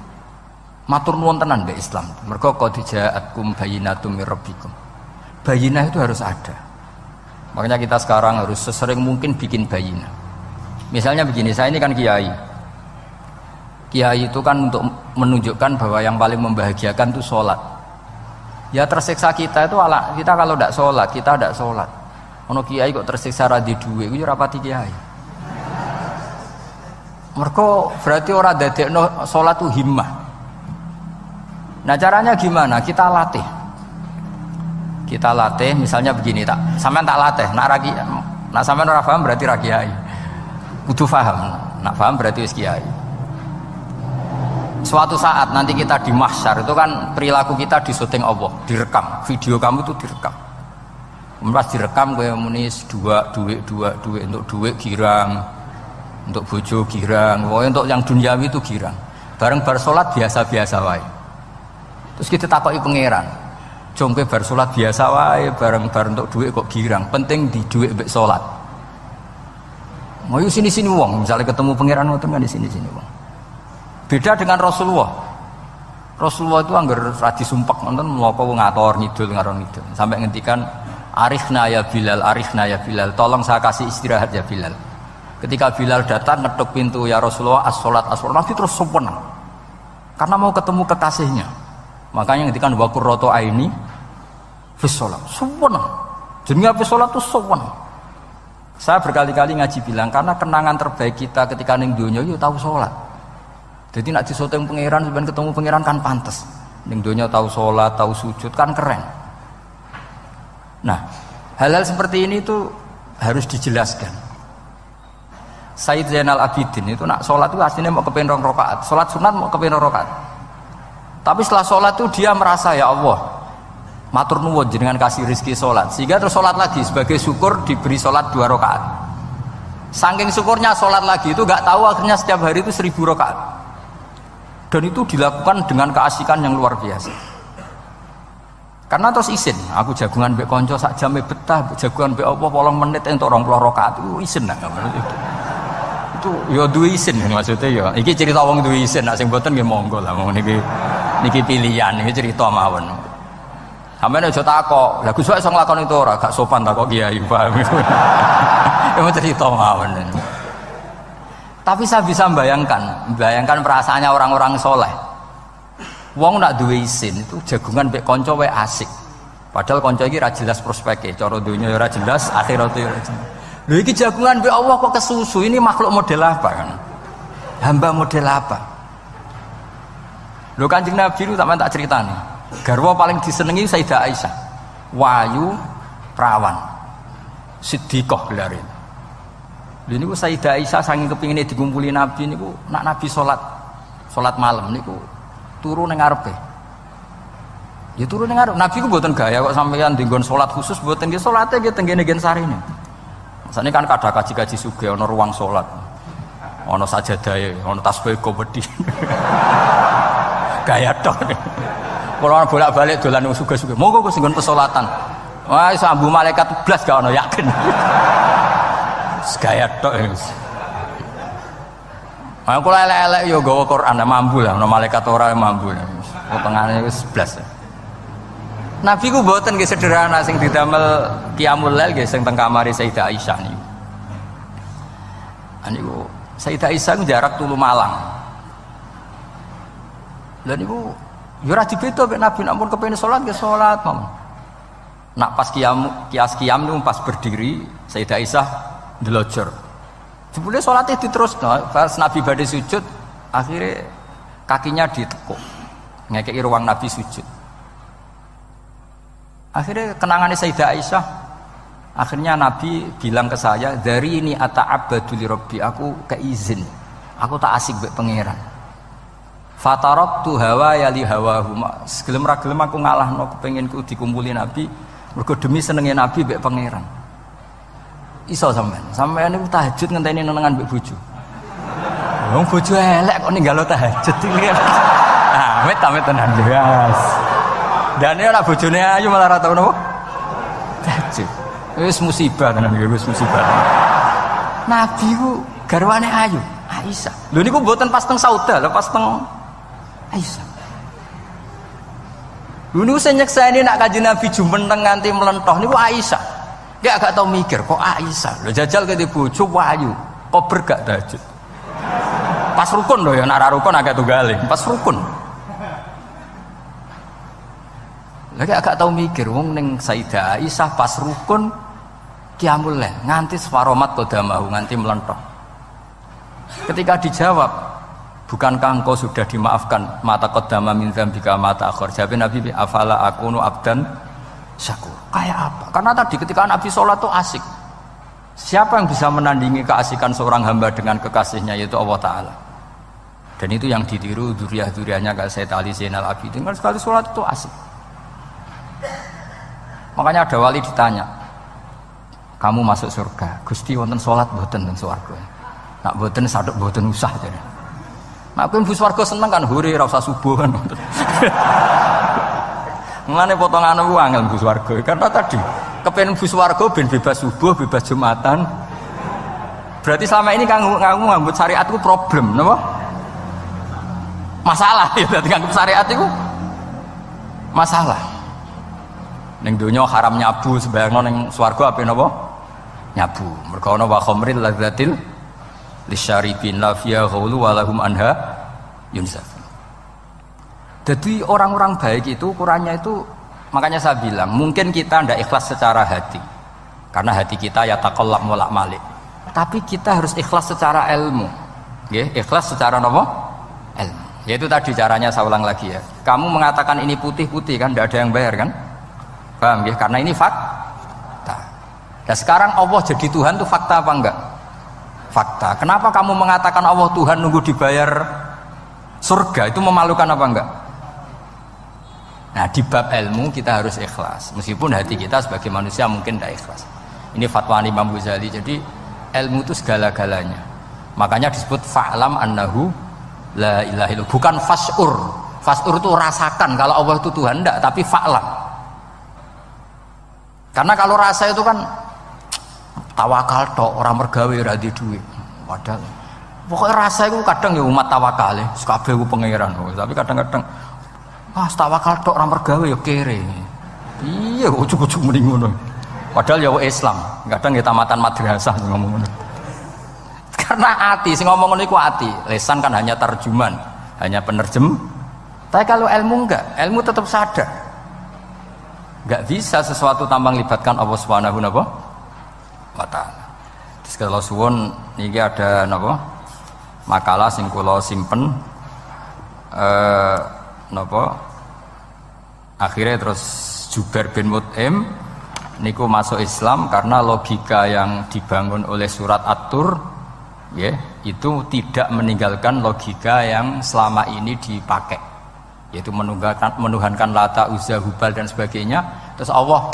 matur nuwun tenan mbek Islam. Mergo qad ja'atkum bayyinatum mir rabbikum. Bayinah itu harus ada. Makanya kita sekarang harus sesering mungkin bikin bayinah. Misalnya begini, saya ini kan kiai. Kiai itu kan untuk menunjukkan bahwa yang paling membahagiakan itu sholat. Ya tersiksa kita itu kita kalau tidak sholat, kita tidak sholat. Ono kiai kok tersiksa radi duwe, itu rapati kiai. Mereka berarti orang dadekno sholat itu himmah. Nah caranya gimana? Kita latih. Kita latih, misalnya begini tak, sampean tak latih. Nak sampean ora paham berarti ra kiai. Kudu paham. Nak paham berarti wis kiai. Suatu saat nanti kita di mahsyar itu kan perilaku kita disuting Allah, direkam, video kamu itu direkam. Pas direkam kowe muni duit untuk duit girang, untuk bojo girang, pokoknya untuk yang duniawi itu girang. Bareng bar salat biasa-biasa wae. Terus kita takoki pangeran, "Jong kowe bar salat biasa wae, bareng untuk duit kok girang, penting di duit mbek salat." Mau sini-sini wong, misalnya ketemu pangeran ngoten kan di sini-sini wong. Beda dengan Rasulullah. Rasulullah itu anggar radi sumpek nonton mloko ngator ngidul ngaron ngidul sampai ngendikan arifna ya Bilal, tolong saya kasih istirahat ya Bilal. Ketika Bilal datang ngetuk pintu, ya Rasulullah as-sholat, Nabi terus sempurna karena mau ketemu kekasihnya. Makanya ngendikan wa qurratu aini fis sholat, sempurna. Jenenge fis sholat itu sempurna. Saya berkali-kali ngaji bilang karena kenangan terbaik kita ketika ning donya yo tahu sholat. Jadi nak disoteng pangeran, sebenarnya ketemu pangeran kan pantas. Ning donya tahu sholat, tahu sujud kan keren. Nah, hal-hal seperti ini tuh harus dijelaskan. Sayyid Zainal Abidin itu nak sholat itu aslinya mau kepengen 2 rakaat, sholat sunat mau kepengen 2 rakaat. Tapi setelah sholat itu dia merasa ya Allah, matur nuwun jenengan kasih rezeki sholat, sehingga terus sholat lagi sebagai syukur diberi sholat 2 rakaat. Saking syukurnya sholat lagi itu nggak tahu akhirnya setiap hari itu 1000 rakaat. Dan itu dilakukan dengan keasikan yang luar biasa. Karena terus isin, aku jagungan mbek konco sak jame betah, jagungan mbek apa 8 menit entuk 20 rakaat itu isin nah. Itu ya duwe isin maksudnya ya. Iki cerita wong duwe isin, nek sing mboten nggih monggo lah wong niki pilihan, iki cerita mawon. Sampeyan aja takok, lha Gus wae iso nglakoni itu ora, gak sopan takok kiai, paham. Ya cerita mawon. Tapi saya bisa bayangkan perasaannya orang-orang soleh. Wong nak duwe isin itu jagungan mbek kanca wae asik. Padahal kanca iki ra jelas prospeke, cara dunya ora jelas, akhirat ora jelas. Lho iki jagungan mbek Allah kok kesusu, ini makhluk model apa kan? Hamba model apa? Lho Kanjeng Nabi itu tak ceritani. Garwa paling disenengi Sayyidah Aisyah. Wayu perawan. Siddiqah gelare. Lha niku Sayyidah Aisyah saking kepingine dikumpuli Nabi niku nak Nabi salat malam niku turu ning ngarepe. Ya turu ning ngarep. Nabi ku mboten gaya kok sampeyan dinggon salat khusus mboten nggih salate nggih teng ngene sarine. Misalnya kan kadang kaji-kaji sugih ana ruang salat. Ana sajadahe, ana tasbih komedi. Gaya tok. Kalau bolak-balik dolan sugih-sugih. Monggo Gus nggon pesolatan. Wah, iso ambu malaikat blas gak ono yakin. Gaya tok. Aku elek-elek yo gawa Quran mambu lah, ono malaikat ora mambu. Potongane wis blas. Nabi ku mboten nggih sederhana sing didamel qiyamul lail nggih sing teng kamare Sayyidah Aisyah niku. Niku Sayyidah Aisyah jarak tulu Malang. Lha niku yo ora dibeda mek Nabi nek mun kepengin salat nggih salat mawon. Nak pas qiyam niku pas berdiri Sayyidah Aisyah ndelojor. Jebule salate diterusno, pas Nabi badhe sujud akhirnya kakinya ditekuk. Ngekeki ruang Nabi sujud. Akhirnya kenangannya Sayyidah Aisyah. Akhirnya Nabi bilang ke saya, dari ini ata'abbadu li rabbi, aku keizin. Aku tak asik mbek pangeran. Fatarabtu hawa ya li hawahu. Segelem ra gelem aku ngalahno kepenginku dikumpuli Nabi, mergo demi senenge Nabi mbek pangeran. Iso sampean niku tahajud ngenteni nenengan mbek bojo. Wong bojo elek kok ninggalo tahajud iki. Amit tenan jelas. Dan ini anak bojone ayu malah ra tau napa? Tahajud. Wis musibah tenan iki, wis musibah. Nabi ku garwane ayu, Aisyah. Lho niku mboten pas teng Sauda, lho pas teng Aisyah. Lho niku sing nyekseni nak Kanjeng Nabi jumenteng nganti mlentoh niku Aisyah. Dia agak tau mikir kok Aisyah. Lho jajal kete bojo ayu, kok bergak tahajud. Pas rukun lho ya, nak ra rukun agak tunggale, pas rukun. Lagi agak tahu mikir, wong neng Sayyidah Aisyah pas rukun qiyamul lail nganti swaromat qadamahu nganti melentok. Ketika dijawab, bukankah engkau sudah dimaafkan mata qaddama min dzambika mata akhir? Jawab Nabi, afala akunu abdan syakur. Kayak apa? Karena tadi ketika Nabi sholat itu asik. Siapa yang bisa menandingi keasikan seorang hamba dengan kekasihnya, yaitu Allah Ta'ala. Dan itu yang ditiru dzurriyyah-dzurriyyahnya kayak Sayyid Ali Zainal Abidin. Kan sekali sholat itu asik. Makanya ada wali ditanya, kamu masuk surga, Gusti wonten salat mboten teng swarga. Nak mboten sadok mboten usah jare. Nak kowe mlebu swarga seneng kan hore ora usah subuh kan. Mulane potongan ku angel mlebu swarga. Karena tadi kepen mlebu swarga ben bebas subuh, bebas Jumatan. Berarti selama ini kamu ngambut syariat itu problem, napa? Masalah ya berarti ngambut syariat itu masalah. Ning donya haram nyabu sebayangno ning swarga ape napa? Nyabu. Mergo ana wa khamril ladzatil lisyaribin la fiya ghulu wa lahum anha yunsaf. Jadi orang-orang baik itu ukurannya itu, makanya saya bilang mungkin kita ndak ikhlas secara hati. Karena hati kita ya taqallab molak-malik. Tapi kita harus ikhlas secara ilmu. Nggih, ikhlas secara napa? Ilmu. Yaitu tadi caranya saya ulang lagi ya. Kamu mengatakan ini putih-putih kan ndak ada yang bayar kan? Paham ya? Karena ini fakta. Dan sekarang Allah jadi Tuhan itu fakta apa enggak? Fakta. Kenapa kamu mengatakan Allah Tuhan nunggu dibayar surga? Itu memalukan apa enggak? Nah di bab ilmu kita harus ikhlas. Meskipun hati kita sebagai manusia mungkin tidak ikhlas. Ini fatwa Imam Ghazali. Jadi ilmu itu segala-galanya. Makanya disebut fa'lam annahu la ilaha illallah. Bukan fas'ur. Fas'ur itu rasakan kalau Allah itu Tuhan, enggak. Tapi fa'lam. Karena kalau rasa itu kan tawakal tok, orang mergawe ora di duit. Padahal pokoknya rasa itu kadang ya umat tawakal ya, kabeh ku pangeran. Tapi kadang-kadang tawakal tok orang mergawe ya kere. Iya ujug-ujug muni ngono. Padahal ya Islam, kadang ya tamatan madrasah ngomong ngono. Karena hati sing ngomong ngono iku hati. Lesan kan hanya terjemahan, hanya penerjem. Tapi kalau ilmu enggak, ilmu tetap sadar. Enggak bisa sesuatu tanpa melibatkan Allah Subhanahu wa ta'ala. Terus kalau suwun niki ada napa? Makalah sing kula simpen napa? Akhirnya terus Jubair bin Mut'im niku masuk Islam karena logika yang dibangun oleh surat At-Tur ya, itu tidak meninggalkan logika yang selama ini dipakai. Yaitu menuhankan Lata, Uzza, Hubal dan sebagainya. Terus Allah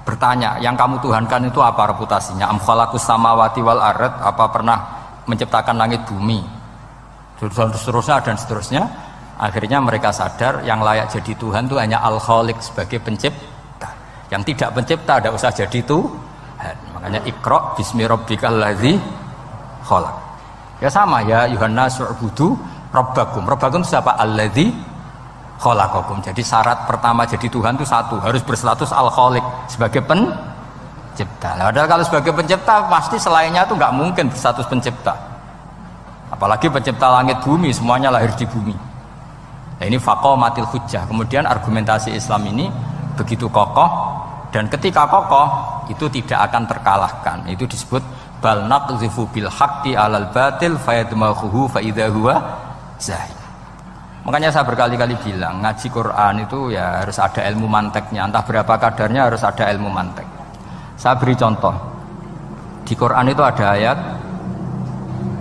bertanya, yang kamu tuhankan itu apa reputasinya? Am khalaqus samawati wal ard, apa pernah menciptakan langit bumi? Seterusnya dan seterusnya. Akhirnya mereka sadar yang layak jadi Tuhan itu hanya Al-Khaliq sebagai pencipta. Yang tidak pencipta tidak usah jadi Tuhan. Makanya Iqra bismi rabbikal ladzi khalaq. Ya sama ya Yuhannas u'budu rabbakum. Rabbakum itu siapa? Alladzi khalaqakum. Jadi syarat pertama jadi Tuhan itu satu, harus berstatus Al-Khaliq sebagai pencipta. Nah, padahal kalau sebagai pencipta pasti selainnya itu nggak mungkin berstatus pencipta. Apalagi pencipta langit bumi, semuanya lahir di bumi. Nah, ini faqamatil hujjah. Kemudian argumentasi Islam ini begitu kokoh, dan ketika kokoh itu tidak akan terkalahkan. Itu disebut bal naqzifu bil haqqi 'alal batil fayadmaghuhu fa idza huwa zahid. Makanya saya berkali-kali bilang ngaji Quran itu ya harus ada ilmu manteknya, entah berapa kadarnya harus ada ilmu mantek. Saya beri contoh. Di Quran itu ada ayat,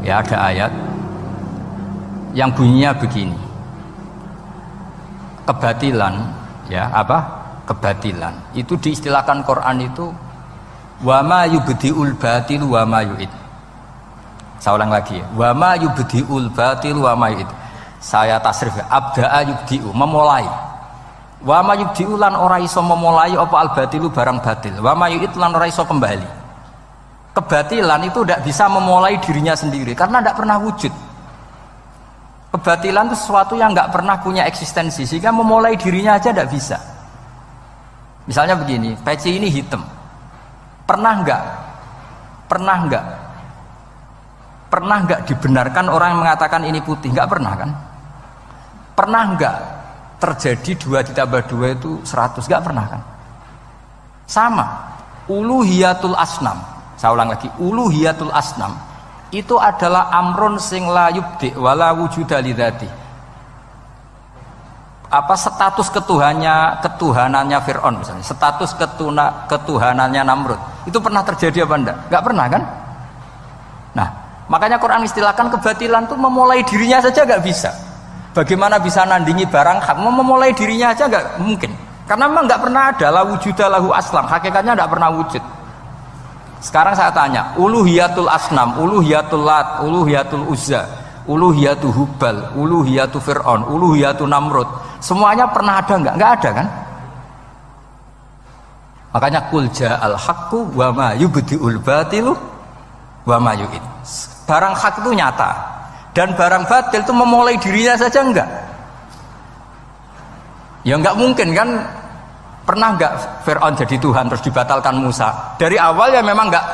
ya ada ayat yang bunyinya begini. Kebatilan, ya apa? Kebatilan. Itu diistilahkan Quran itu wa ma yubdiul batilu wa ma yu'id. Saya ulang lagi ya. Wa ma yubdiul batilu wa ma yu'id. Saya tasrif abda'a yubdi'u, memulai. Wa ma yubdi'u lan ora iso memulai apa al-batilu barang batil. Wa ma yu'id lan ora iso kembali. Kebatilan itu tidak bisa memulai dirinya sendiri karena tidak pernah wujud. Kebatilan itu sesuatu yang tidak pernah punya eksistensi, sehingga memulai dirinya aja tidak bisa. Misalnya begini, peci ini hitam. Pernah enggak dibenarkan orang yang mengatakan ini putih? Enggak pernah kan? Pernah enggak terjadi 2 ditambah 2 itu 100? Enggak pernah kan? Sama, uluhiyatul asnam. Saya ulang lagi, uluhiyatul asnam itu adalah amrun sing la yubdi wala wujuda lidzati. Apa status ketuhanannya Fir'aun misalnya, status ketuhanannya Namrud itu pernah terjadi apa enggak? Enggak pernah kan? Nah, makanya Quran istilahkan kebatilan itu memulai dirinya saja enggak bisa. Bagaimana bisa nandingi barang hak? Memulai dirinya aja enggak mungkin. Karena memang enggak pernah ada la wujuda lahu aslam, hakikatnya enggak pernah wujud. Sekarang saya tanya, uluhiyatul asnam, uluhiyatul lat, uluhiyatul uzza, uluhiyatul hubal, uluhiyatul fir'aun, uluhiyatul namrud, semuanya pernah ada enggak? Enggak ada kan? Makanya qul ja'al haqqu wa ma yubdi'ul batilu wa ma yu'id. Barang hak itu nyata dan barang batil itu memulai dirinya saja enggak? Ya enggak mungkin kan? Pernah enggak Fir'aun jadi Tuhan terus dibatalkan Musa? Dari awal ya memang enggak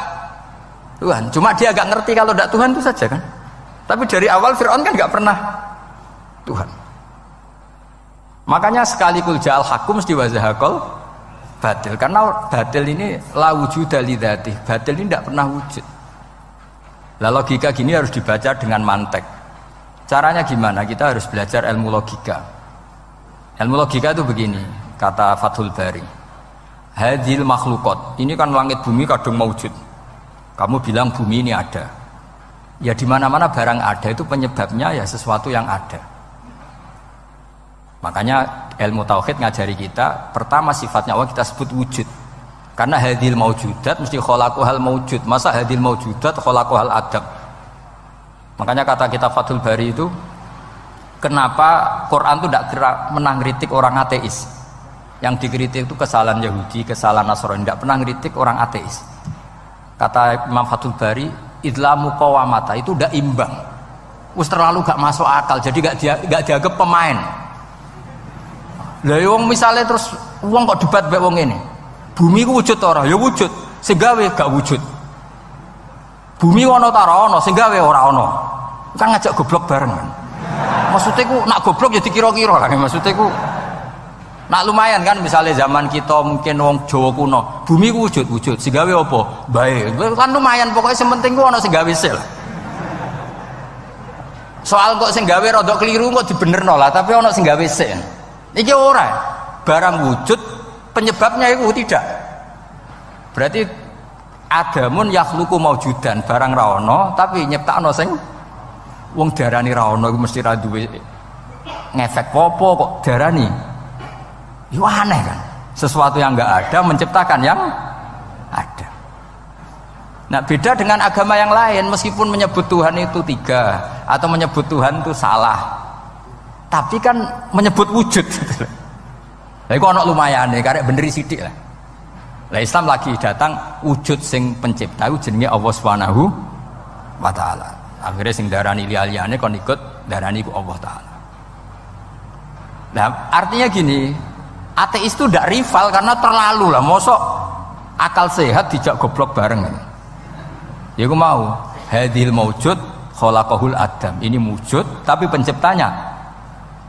Tuhan, cuma dia agak ngerti kalau enggak Tuhan itu saja kan. Tapi dari awal Fir'aun kan enggak pernah Tuhan. Makanya sekali kul ja'al haqqu mesti wazahaqal batil, karena batil ini la wujuda lidzati. Batil ini enggak pernah wujud. Lah logika gini harus dibaca dengan mantek. Caranya gimana? Kita harus belajar ilmu logika. Ilmu logika itu begini, kata Fathul Bari. Hadhil makhlukot, ini kan langit bumi kadung maujud. Kamu bilang bumi ini ada. Ya di mana-mana barang ada itu penyebabnya ya sesuatu yang ada. Makanya ilmu tauhid ngajari kita, pertama sifatnya Allah kita sebut wujud. Karena hadhil maujudat mesti khalaqahal maujud. Masa hadhil maujudat khalaqahal adam? Makanya kata kita Fathul Bari itu, kenapa Quran itu tidak pernah ngeritik orang ateis? Yang dikritik itu kesalahan Yahudi, kesalahan Nasrani, tidak pernah ngeritik orang ateis. Kata Imam Fathul Bari, idlamu qawamata itu udah imbang, terlalu gak masuk akal, jadi gak dianggap pemain. Lah wong misalnya terus wong kok debat mbek wong ini, bumi ku wujud ora? Ya wujud, sing gawe gak wujud. Bumi ono ta ora ono, sing gawe ora ono. Kan ngajak goblok bareng kan. Maksudnya ku nak goblok ya dikira-kira lah, maksudnya ku nak lumayan kan, misalnya zaman kita mungkin wong Jawa kuno, bumi ku wujud, sing gawe apa? Bae. Kan lumayan, pokoknya sing penting ku ono sing gawe sel. Soal kok sing gawe rada keliru kok dibenerno lah, tapi ono sing gawe sel. Iki ora. Barang wujud penyebabnya itu tidak. Berarti adamun yakhluqu maujudan, barang ra ono tapi nyiptakno sing wong darani ra ono iku mesti ra duwe ngefek apa kok darani. Yo aneh kan. sesuatu yang enggak ada menciptakan yang ada. Nah, beda dengan agama yang lain, meskipun menyebut Tuhan itu 3 atau menyebut Tuhan itu salah, tapi kan menyebut wujud. Lah iku ana lumayane karek beneri sithik lah. Lah Islam lagi datang wujud sing pencipta iku jenenge Allah Subhanahu wa taala. Akhirnya sing darani liyane kon ikut darani ku Allah taala. Nah, artinya gini, ateis itu tidak rival karena terlalu lah. Mosok akal sehat dijak goblok bareng. Ya aku mau hadil maujud khalaqahul adam. Ini wujud tapi penciptanya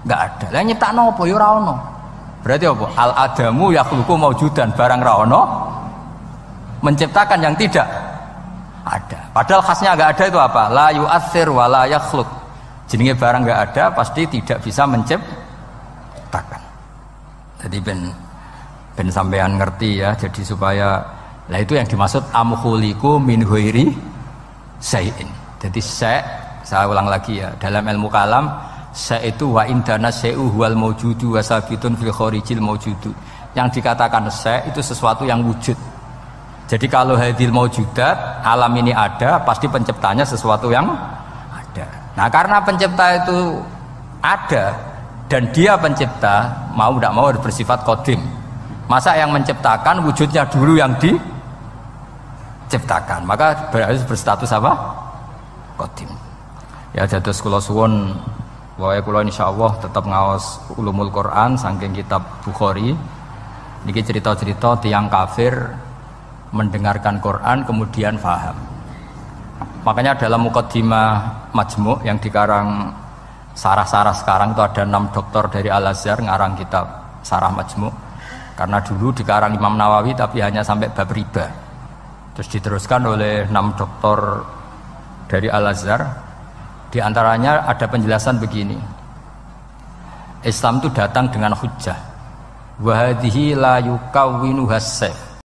enggak ada. Lah nyiptakno apa ya ora ono. Berarti apa? Al adamu yakhluqu maujudan, barang ra ono menciptakan yang tidak ada. Padahal khasnya enggak ada itu apa? La yu'athir wa la yakhluq. Jenenge barang enggak ada pasti tidak bisa menciptakan. Jadi ben sampean ngerti ya, jadi supaya lah itu yang dimaksud amkhuliku min ghairi syai'in. Jadi saya ulang lagi ya, dalam ilmu kalam itu wa indana syai'u huwal maujudu wa sabitun fil kharijil maujudu. Yang dikatakan itu sesuatu yang wujud. Jadi kalau hadil maujudat, alam ini ada, pasti penciptanya sesuatu yang ada. Nah, karena pencipta itu ada dan dia pencipta, mau tidak mau harus bersifat qadim. Masa yang menciptakan wujudnya dulu yang diciptakan, maka harus berstatus apa? Qadim. Ya dados kula suwun wae kula insyaallah tetap ngaos ulumul Quran saking kitab Bukhari. Niki cerita-cerita tiyang kafir mendengarkan Quran kemudian paham. Makanya dalam muqaddimah Majmu' yang dikarang sarah-sarah sekarang itu ada 6 doktor dari Al-Azhar ngarang kitab Sarah Majmu'. Karena dulu dikarang Imam Nawawi tapi hanya sampai bab riba. Terus diteruskan oleh 6 doktor dari Al-Azhar. Di antaranya ada penjelasan begini. Islam itu datang dengan hujjah. Wa hadhihi la yukawwinuha as-sayf.